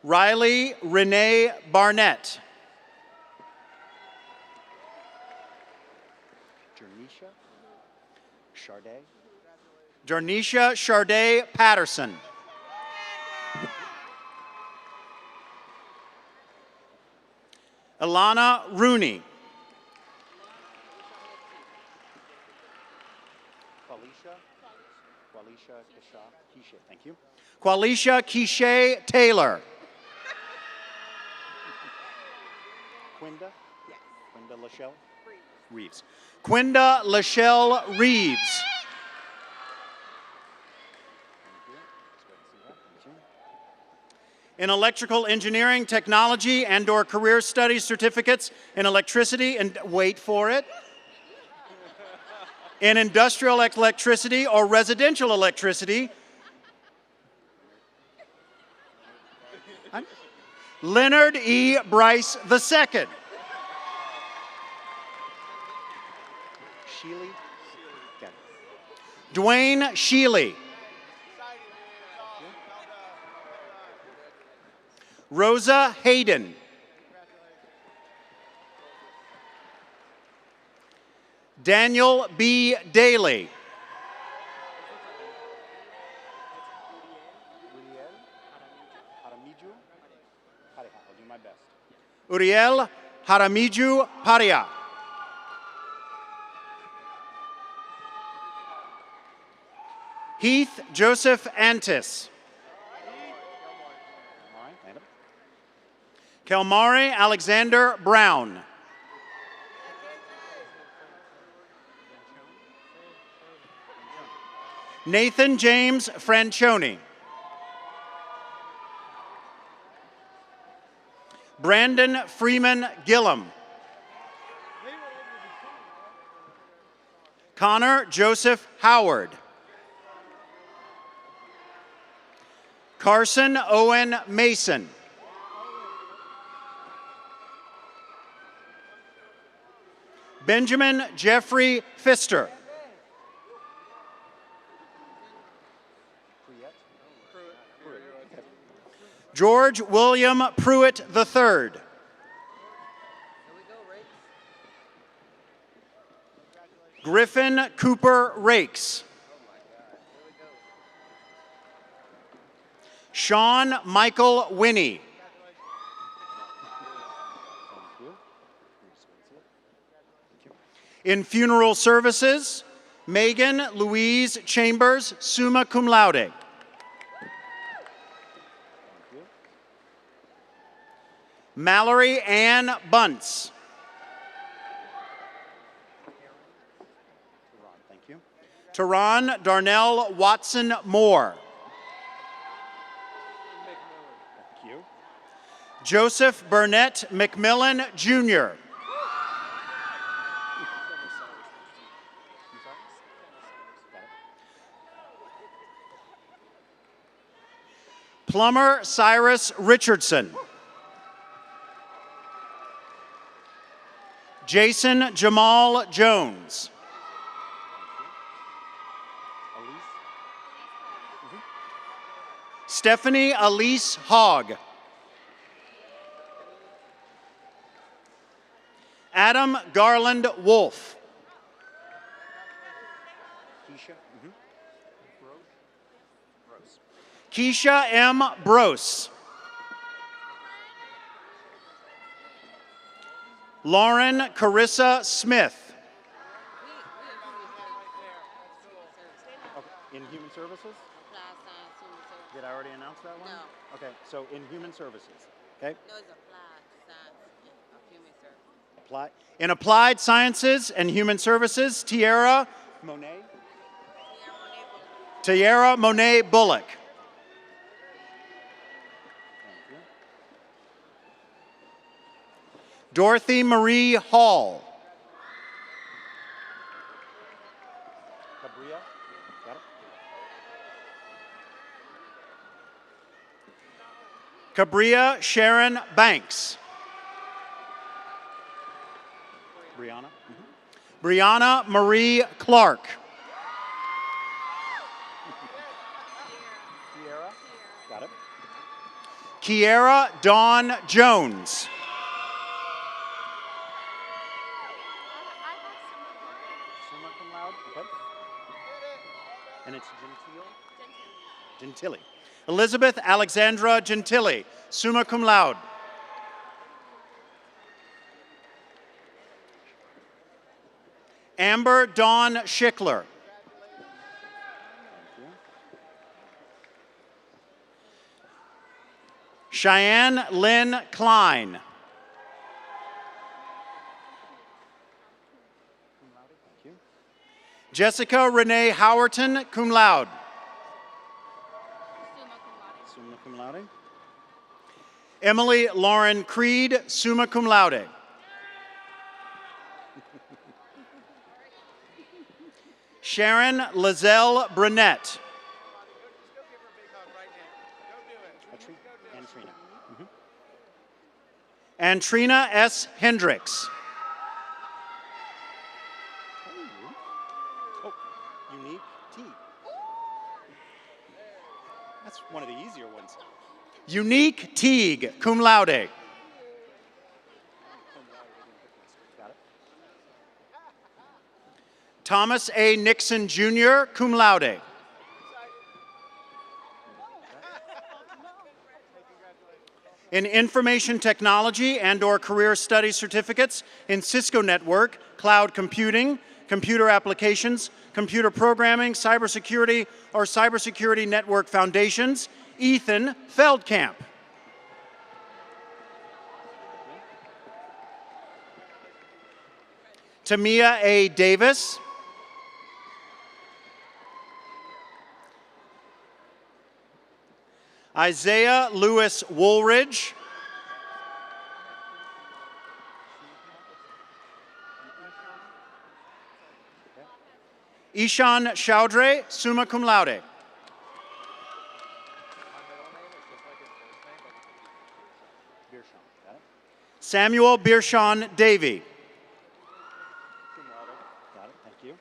Riley Renee Barnett. Jarnisha Charday Patterson. Ilana Rooney. Thank you. Qualisha Quiche Taylor. Quinda? Yes. Quinda Lachelle? Reeves. Quinda Lachelle Reeves. In electrical engineering, technology, and/or career studies certificates in electricity, and wait for it, in industrial electricity or residential electricity, Leonard E. Bryce II. Sheely? Got it. Dwayne Sheely. Rosa Hayden. Daniel B. Daly. Uriel Haramiju Paria. Heath Joseph Antis. Kelmare Alexander Brown. Nathan James Francioni. Brandon Freeman Gillum. Connor Joseph Howard. Carson Owen Mason. Benjamin Jeffrey Pfister. George William Pruitt III. Griffin Cooper Rakes. Sean Michael Winnie. In funeral services, Megan Louise Chambers, summa cum laude. Mallory Ann Bunce. Thank you. Tehran Darnell Watson Moore. Thank you. Joseph Burnett McMillan, Jr. Plumber Cyrus Richardson. Jason Jamal Jones. Stephanie Elise Hogg. Adam Garland Wolf. Keisha M. Brose. Lauren Carissa Smith. Okay. In human services? Did I already announce that one? No. Okay, so in human services. Okay. No, it's applied science of human services. In applied sciences and human services, Tierra Monet. Tierra Monet Bullock. Dorothy Marie Hall. Cabria. Got it. Cabria Sharon Banks. Brianna. Brianna Marie Clark. Kiera. Got it. Kiera Dawn Jones. And it's Gentile. Elizabeth Alexandra Gentile, summa cum laude. Amber Dawn Schickler. Cheyenne Lynn Klein. Jessica Renee Howerton, cum laude. summa cum laude. Emily Lauren Creed, summa cum laude. Sharon Lizelle Brunette. And Trina S. Hendricks. Oh, unique T. That's one of the easier ones. Unique Teague, cum laude. Got it. Thomas A. Nixon Jr., cum laude. In Information Technology and/or Career Study Certificates in Cisco Network, Cloud Computing, Computer Applications, Computer Programming, Cybersecurity, or Cybersecurity Network Foundations, Ethan Feldkamp. Tamia A. Davis. Isaiah Lewis Woolridge. Ishan Chaudhry, summa cum laude. Samuel Birshon Davey. Got it. Thank you.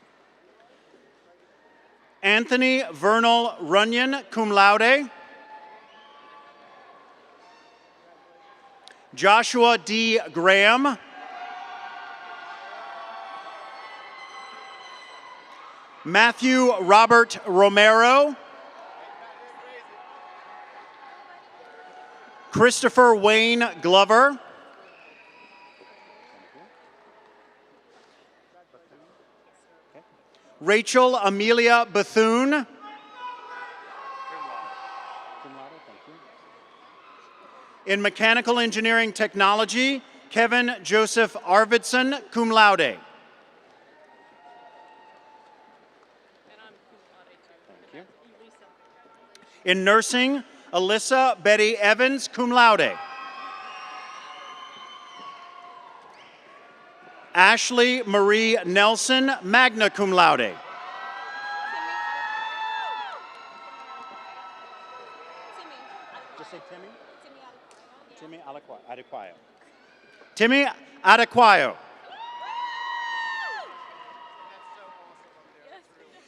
Anthony Vernal Runyon, cum laude. Joshua D. Graham. Matthew Robert Romero. Christopher Wayne Glover. Rachel Amelia Bethune. Cum laude, thank you. In Mechanical Engineering Technology, Kevin Joseph Arvidsson, cum laude. Thank you. In Nursing, Alyssa Betty Evans, cum laude. Ashley Marie Nelson, magna cum laude. Just say Timmy. Timmy Adequayo. Timmy Adequayo.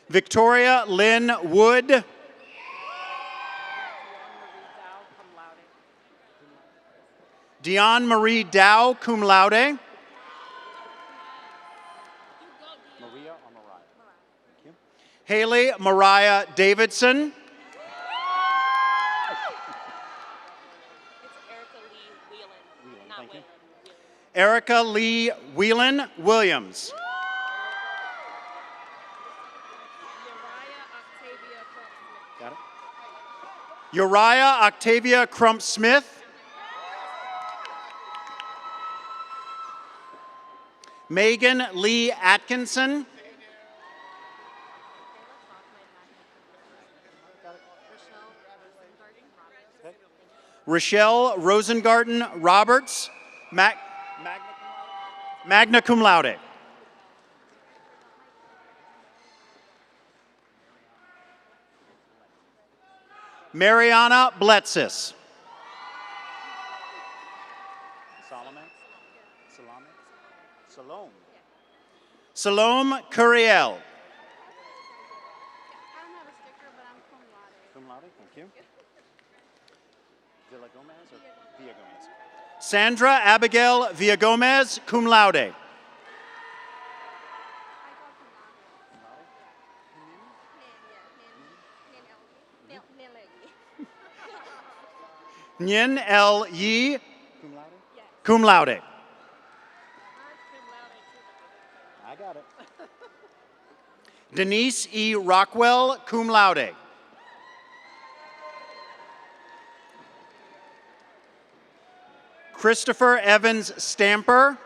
Victoria Lynn Wood. Dion Marie Dow, cum laude. Maria or Mariah? Thank you. Haley Mariah Davidson. Thank you. Erica Lee Whelan Williams. Got it. Uriah Octavia Crump Smith. Megan Lee Atkinson. Rochelle Rosengarten Roberts, magna cum laude. Mariana Bletsis. Salome. Salome Curiel. I don't have a sticker, but I'm cum laude. Cum laude, thank you. Villa Gomez or Villa Gomez? Sandra Abigail Villagomez, cum laude. Nyen L. Yi, Cum laude? cum laude. I got it. Denise E. Rockwell, cum laude. Christopher Evans Stamper.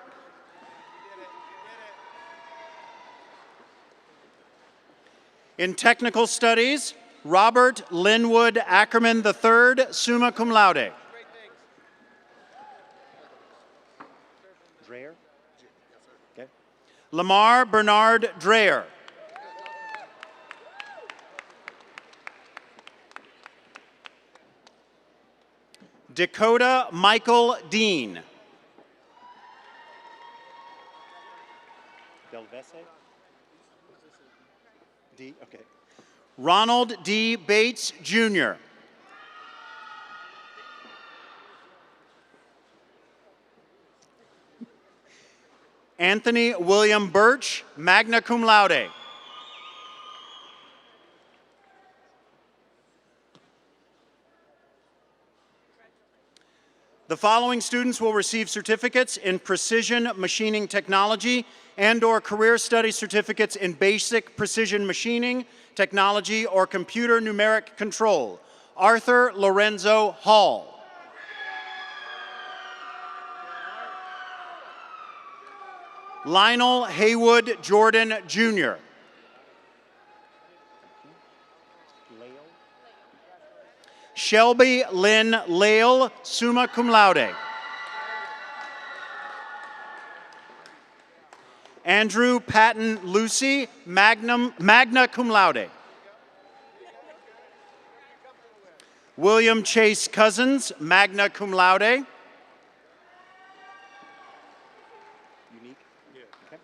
In Technical Studies, Robert Linwood Ackerman III, summa cum laude. Dreyer. Okay. Lamar Bernard Dreyer. Dakota Michael Dean. Delvese. D. Okay. Ronald D. Bates, Jr. Anthony William Birch, magna cum laude. The following students will receive certificates in precision machining technology and/or career study certificates in basic precision machining, technology, or computer numeric control. Arthur Lorenzo Hall. Lionel Haywood Jordan, Jr. Lale. Shelby Lynn Lale, summa cum laude. Andrew Patton Lucy, magna cum laude. William Chase Cousins, magna cum laude. Unique. Yeah. Okay.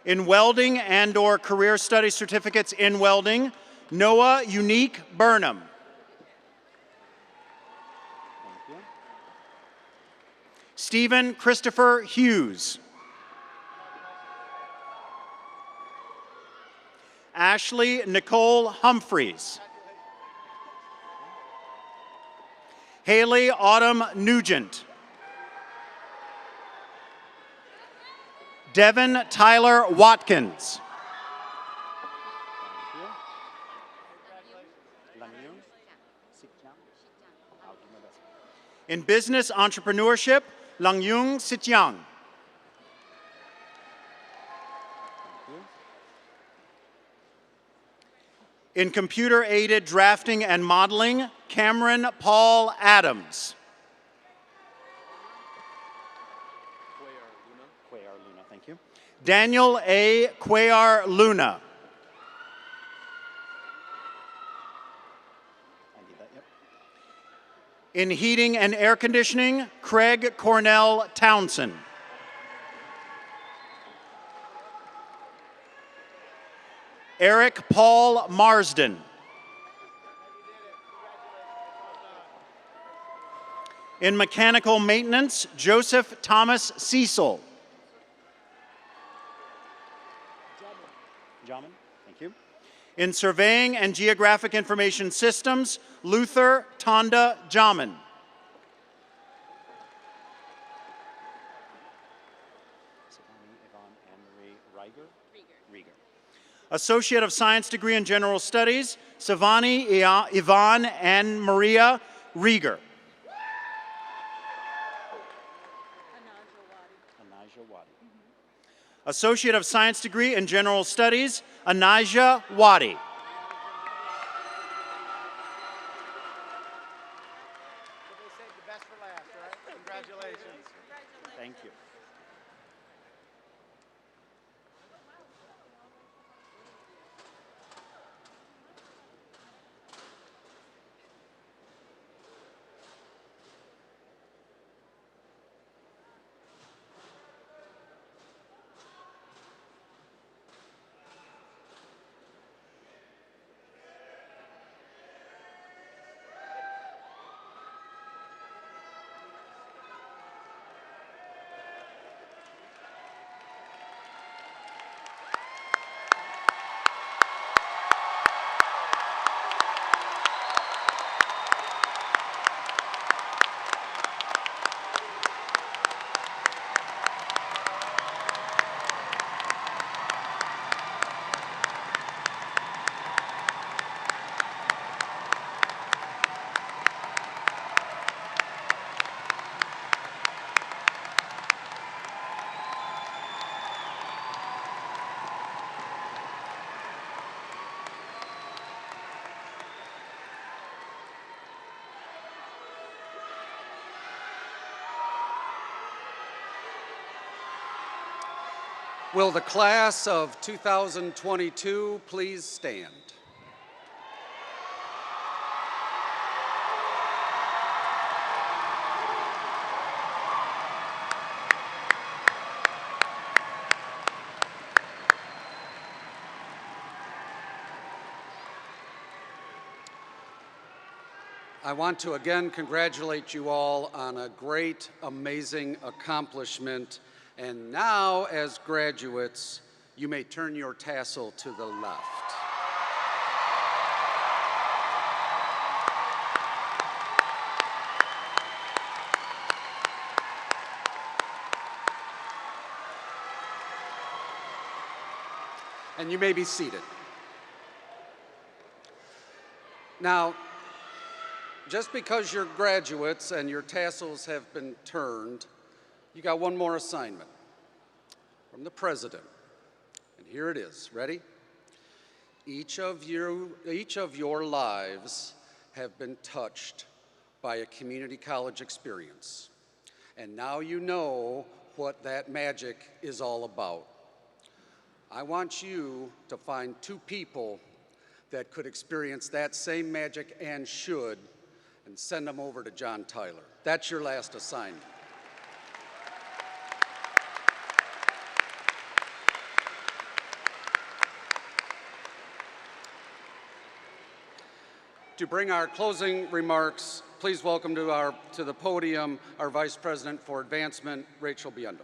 In welding and/or career study certificates in welding, Noah Unique Burnham. Thank you. Stephen Christopher Hughes. Ashley Nicole Humphreys. Haley Autumn Nugent. Devin Tyler Watkins. Thank you. Langyun. Sikyan. I'll do my best. In business entrepreneurship, Langyung Sityang. Thank you. In computer-aided drafting and modeling, Cameron Paul Adams. Cuellar Luna. Thank you. Daniel A. Cuellar Luna. I need that. Yep. In heating and air conditioning, Craig Cornell Townsend. Eric Paul Marsden. In mechanical maintenance, Joseph Thomas Cecil. Jamin. Thank you. In surveying and geographic information systems, Luther Tonda Jamin. Savani, Yvonne, Anne-Marie Rieger. Rieger. Associate of Science degree in General Studies, Savani Yvonne Ann Maria Rieger. Anijah Wadi. Associate of Science degree in General Studies, Anijah Wadi. But they saved the best for last, right? Congratulations. Thank you. Will the class of 2022 please stand? I want to again congratulate you all on a great, amazing accomplishment. And now, as graduates, you may turn your tassel to the left. And you may be seated. Now, just because you're graduates and your tassels have been turned, you got one more assignment from the president. And here it is. Ready? Each of your lives have been touched by a community college experience. And now you know what that magic is all about. I want you to find two people that could experience that same magic and should, and send them over to John Tyler. That's your last assignment. To bring our closing remarks, please welcome to the podium our Vice President for Advancement, Rachel Biondo.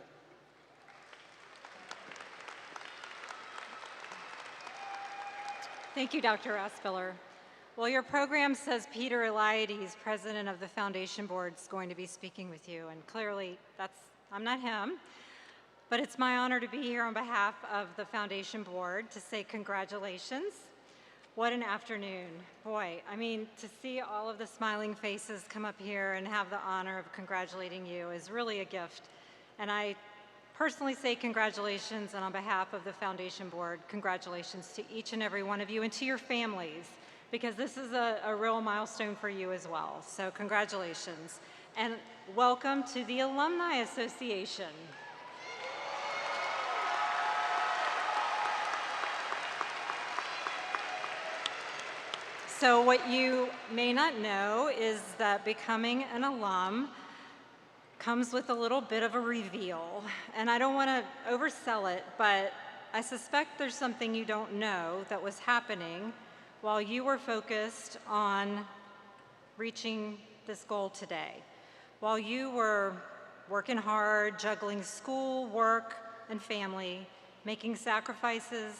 Thank you, Dr. Raspiller. Well, your program says Peter Eliades, president of the Foundation Board, is going to be speaking with you, and clearly I'm not him, but it's my honor to be here on behalf of the Foundation Board to say congratulations. What an afternoon. Boy, I mean, to see all of the smiling faces come up here and have the honor of congratulating you is really a gift. And I personally say congratulations, and on behalf of the Foundation Board, congratulations to each and every one of you and to your families, because this is a real milestone for you as well. So congratulations. And welcome to the Alumni Association. So what you may not know is that becoming an alum comes with a little bit of a reveal. And I don't want to oversell it, but I suspect there's something you don't know that was happening while you were focused on reaching this goal today. While you were working hard, juggling school, work, and family, making sacrifices,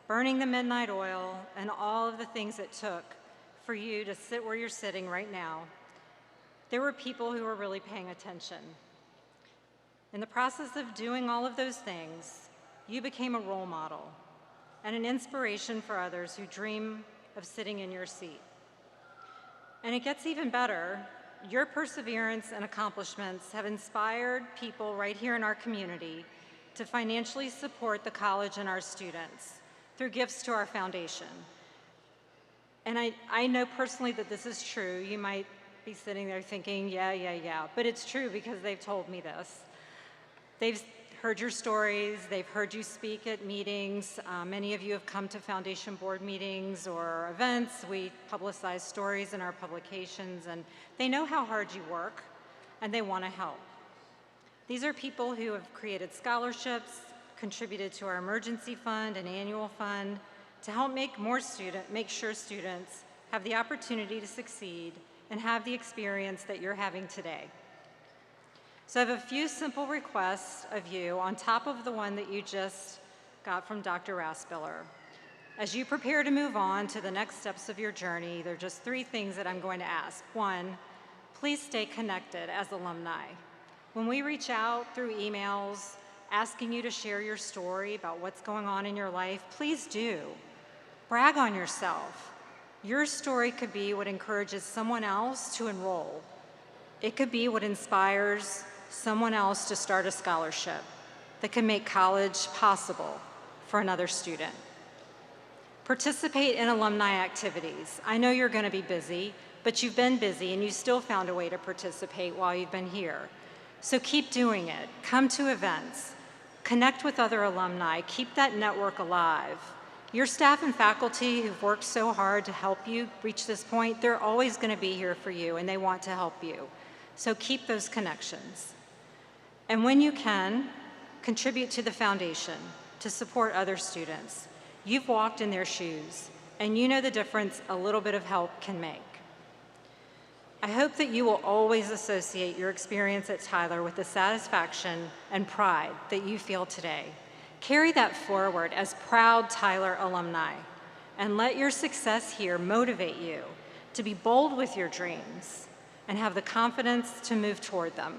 burning the midnight oil, and all of the things it took for you to sit where you're sitting right now, there were people who were really paying attention. In the process of doing all of those things, you became a role model and an inspiration for others who dream of sitting in your seat. And it gets even better. Your perseverance and accomplishments have inspired people right here in our community to financially support the college and our students through gifts to our foundation. And I know personally that this is true. You might be sitting there thinking, yeah, but it's true because they've told me this. They've heard your stories, they've heard you speak at meetings. Many of you have come to Foundation Board meetings or events. We publicize stories in our publications, and they know how hard you work, and they want to help. These are people who have created scholarships, contributed to our emergency fund and annual fund to help make sure students have the opportunity to succeed and have the experience that you're having today. So I have a few simple requests of you on top of the one that you just got from Dr. Raspiller. As you prepare to move on to the next steps of your journey, there are just three things that I'm going to ask. One, please stay connected as alumni. When we reach out through emails, asking you to share your story about what's going on in your life, please do. Brag on yourself. Your story could be what encourages someone else to enroll. It could be what inspires someone else to start a scholarship that can make college possible for another student. Participate in alumni activities. I know you're going to be busy, but you've been busy and you still found a way to participate while you've been here. So keep doing it. Come to events. Connect with other alumni. Keep that network alive. Your staff and faculty who've worked so hard to help you reach this point, they're always going to be here for you, and they want to help you. So keep those connections. And when you can, contribute to the foundation to support other students. You've walked in their shoes, and you know the difference a little bit of help can make. I hope that you will always associate your experience at Tyler with the satisfaction and pride that you feel today. Carry that forward as proud Tyler alumni, and let your success here motivate you to be bold with your dreams and have the confidence to move toward them.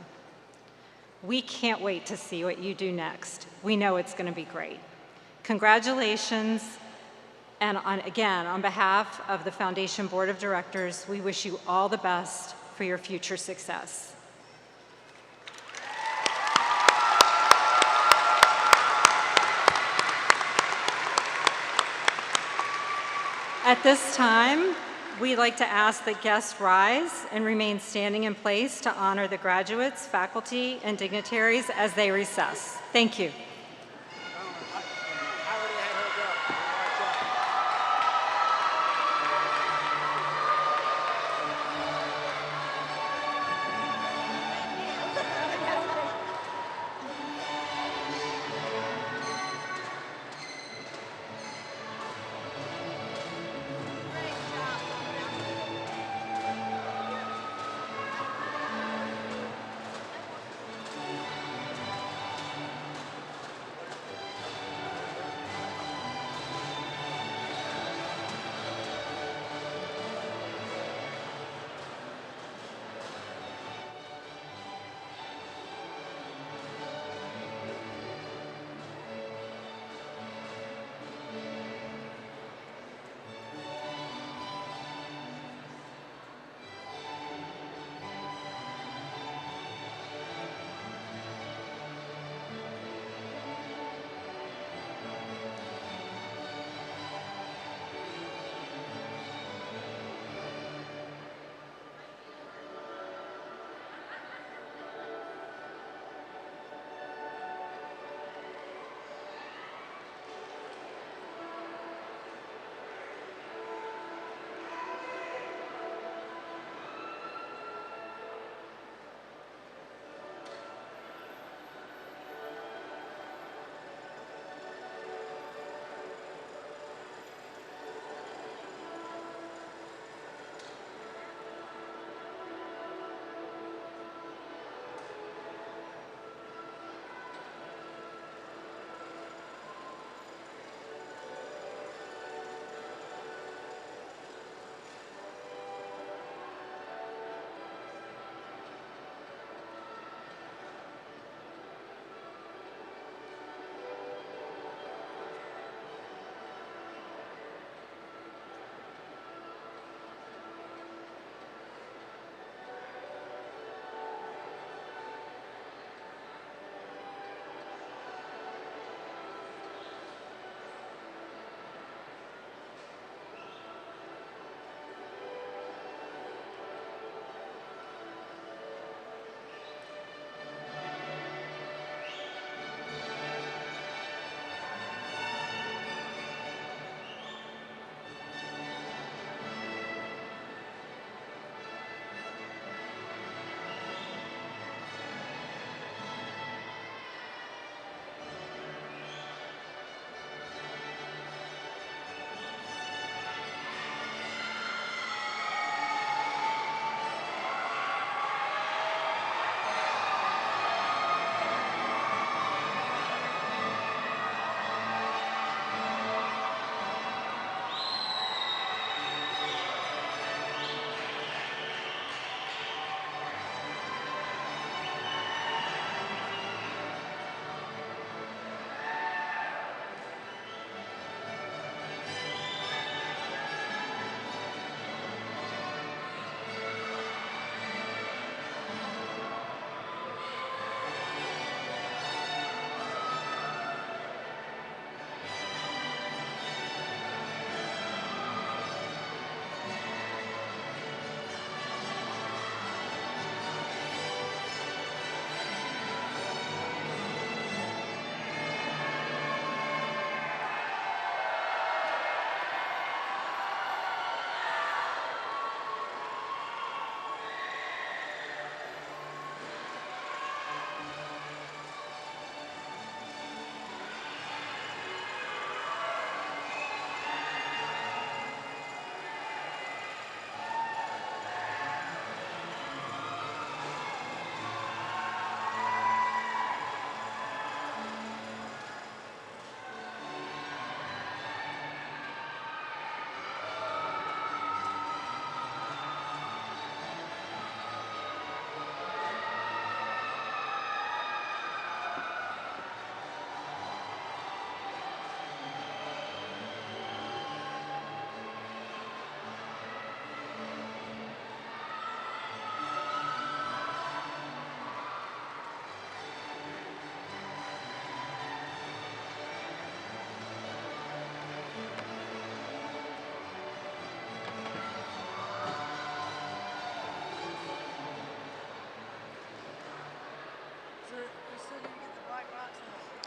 We can't wait to see what you do next. We know it's going to be great. Congratulations, and again, on behalf of the Foundation Board of Directors, we wish you all the best for your future success. At this time, we'd like to ask that guests rise and remain standing in place to honor the graduates, faculty, and dignitaries as they recess. Thank you.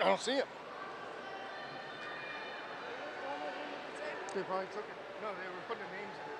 I don't see him. They probably took it. No, they were putting the names in.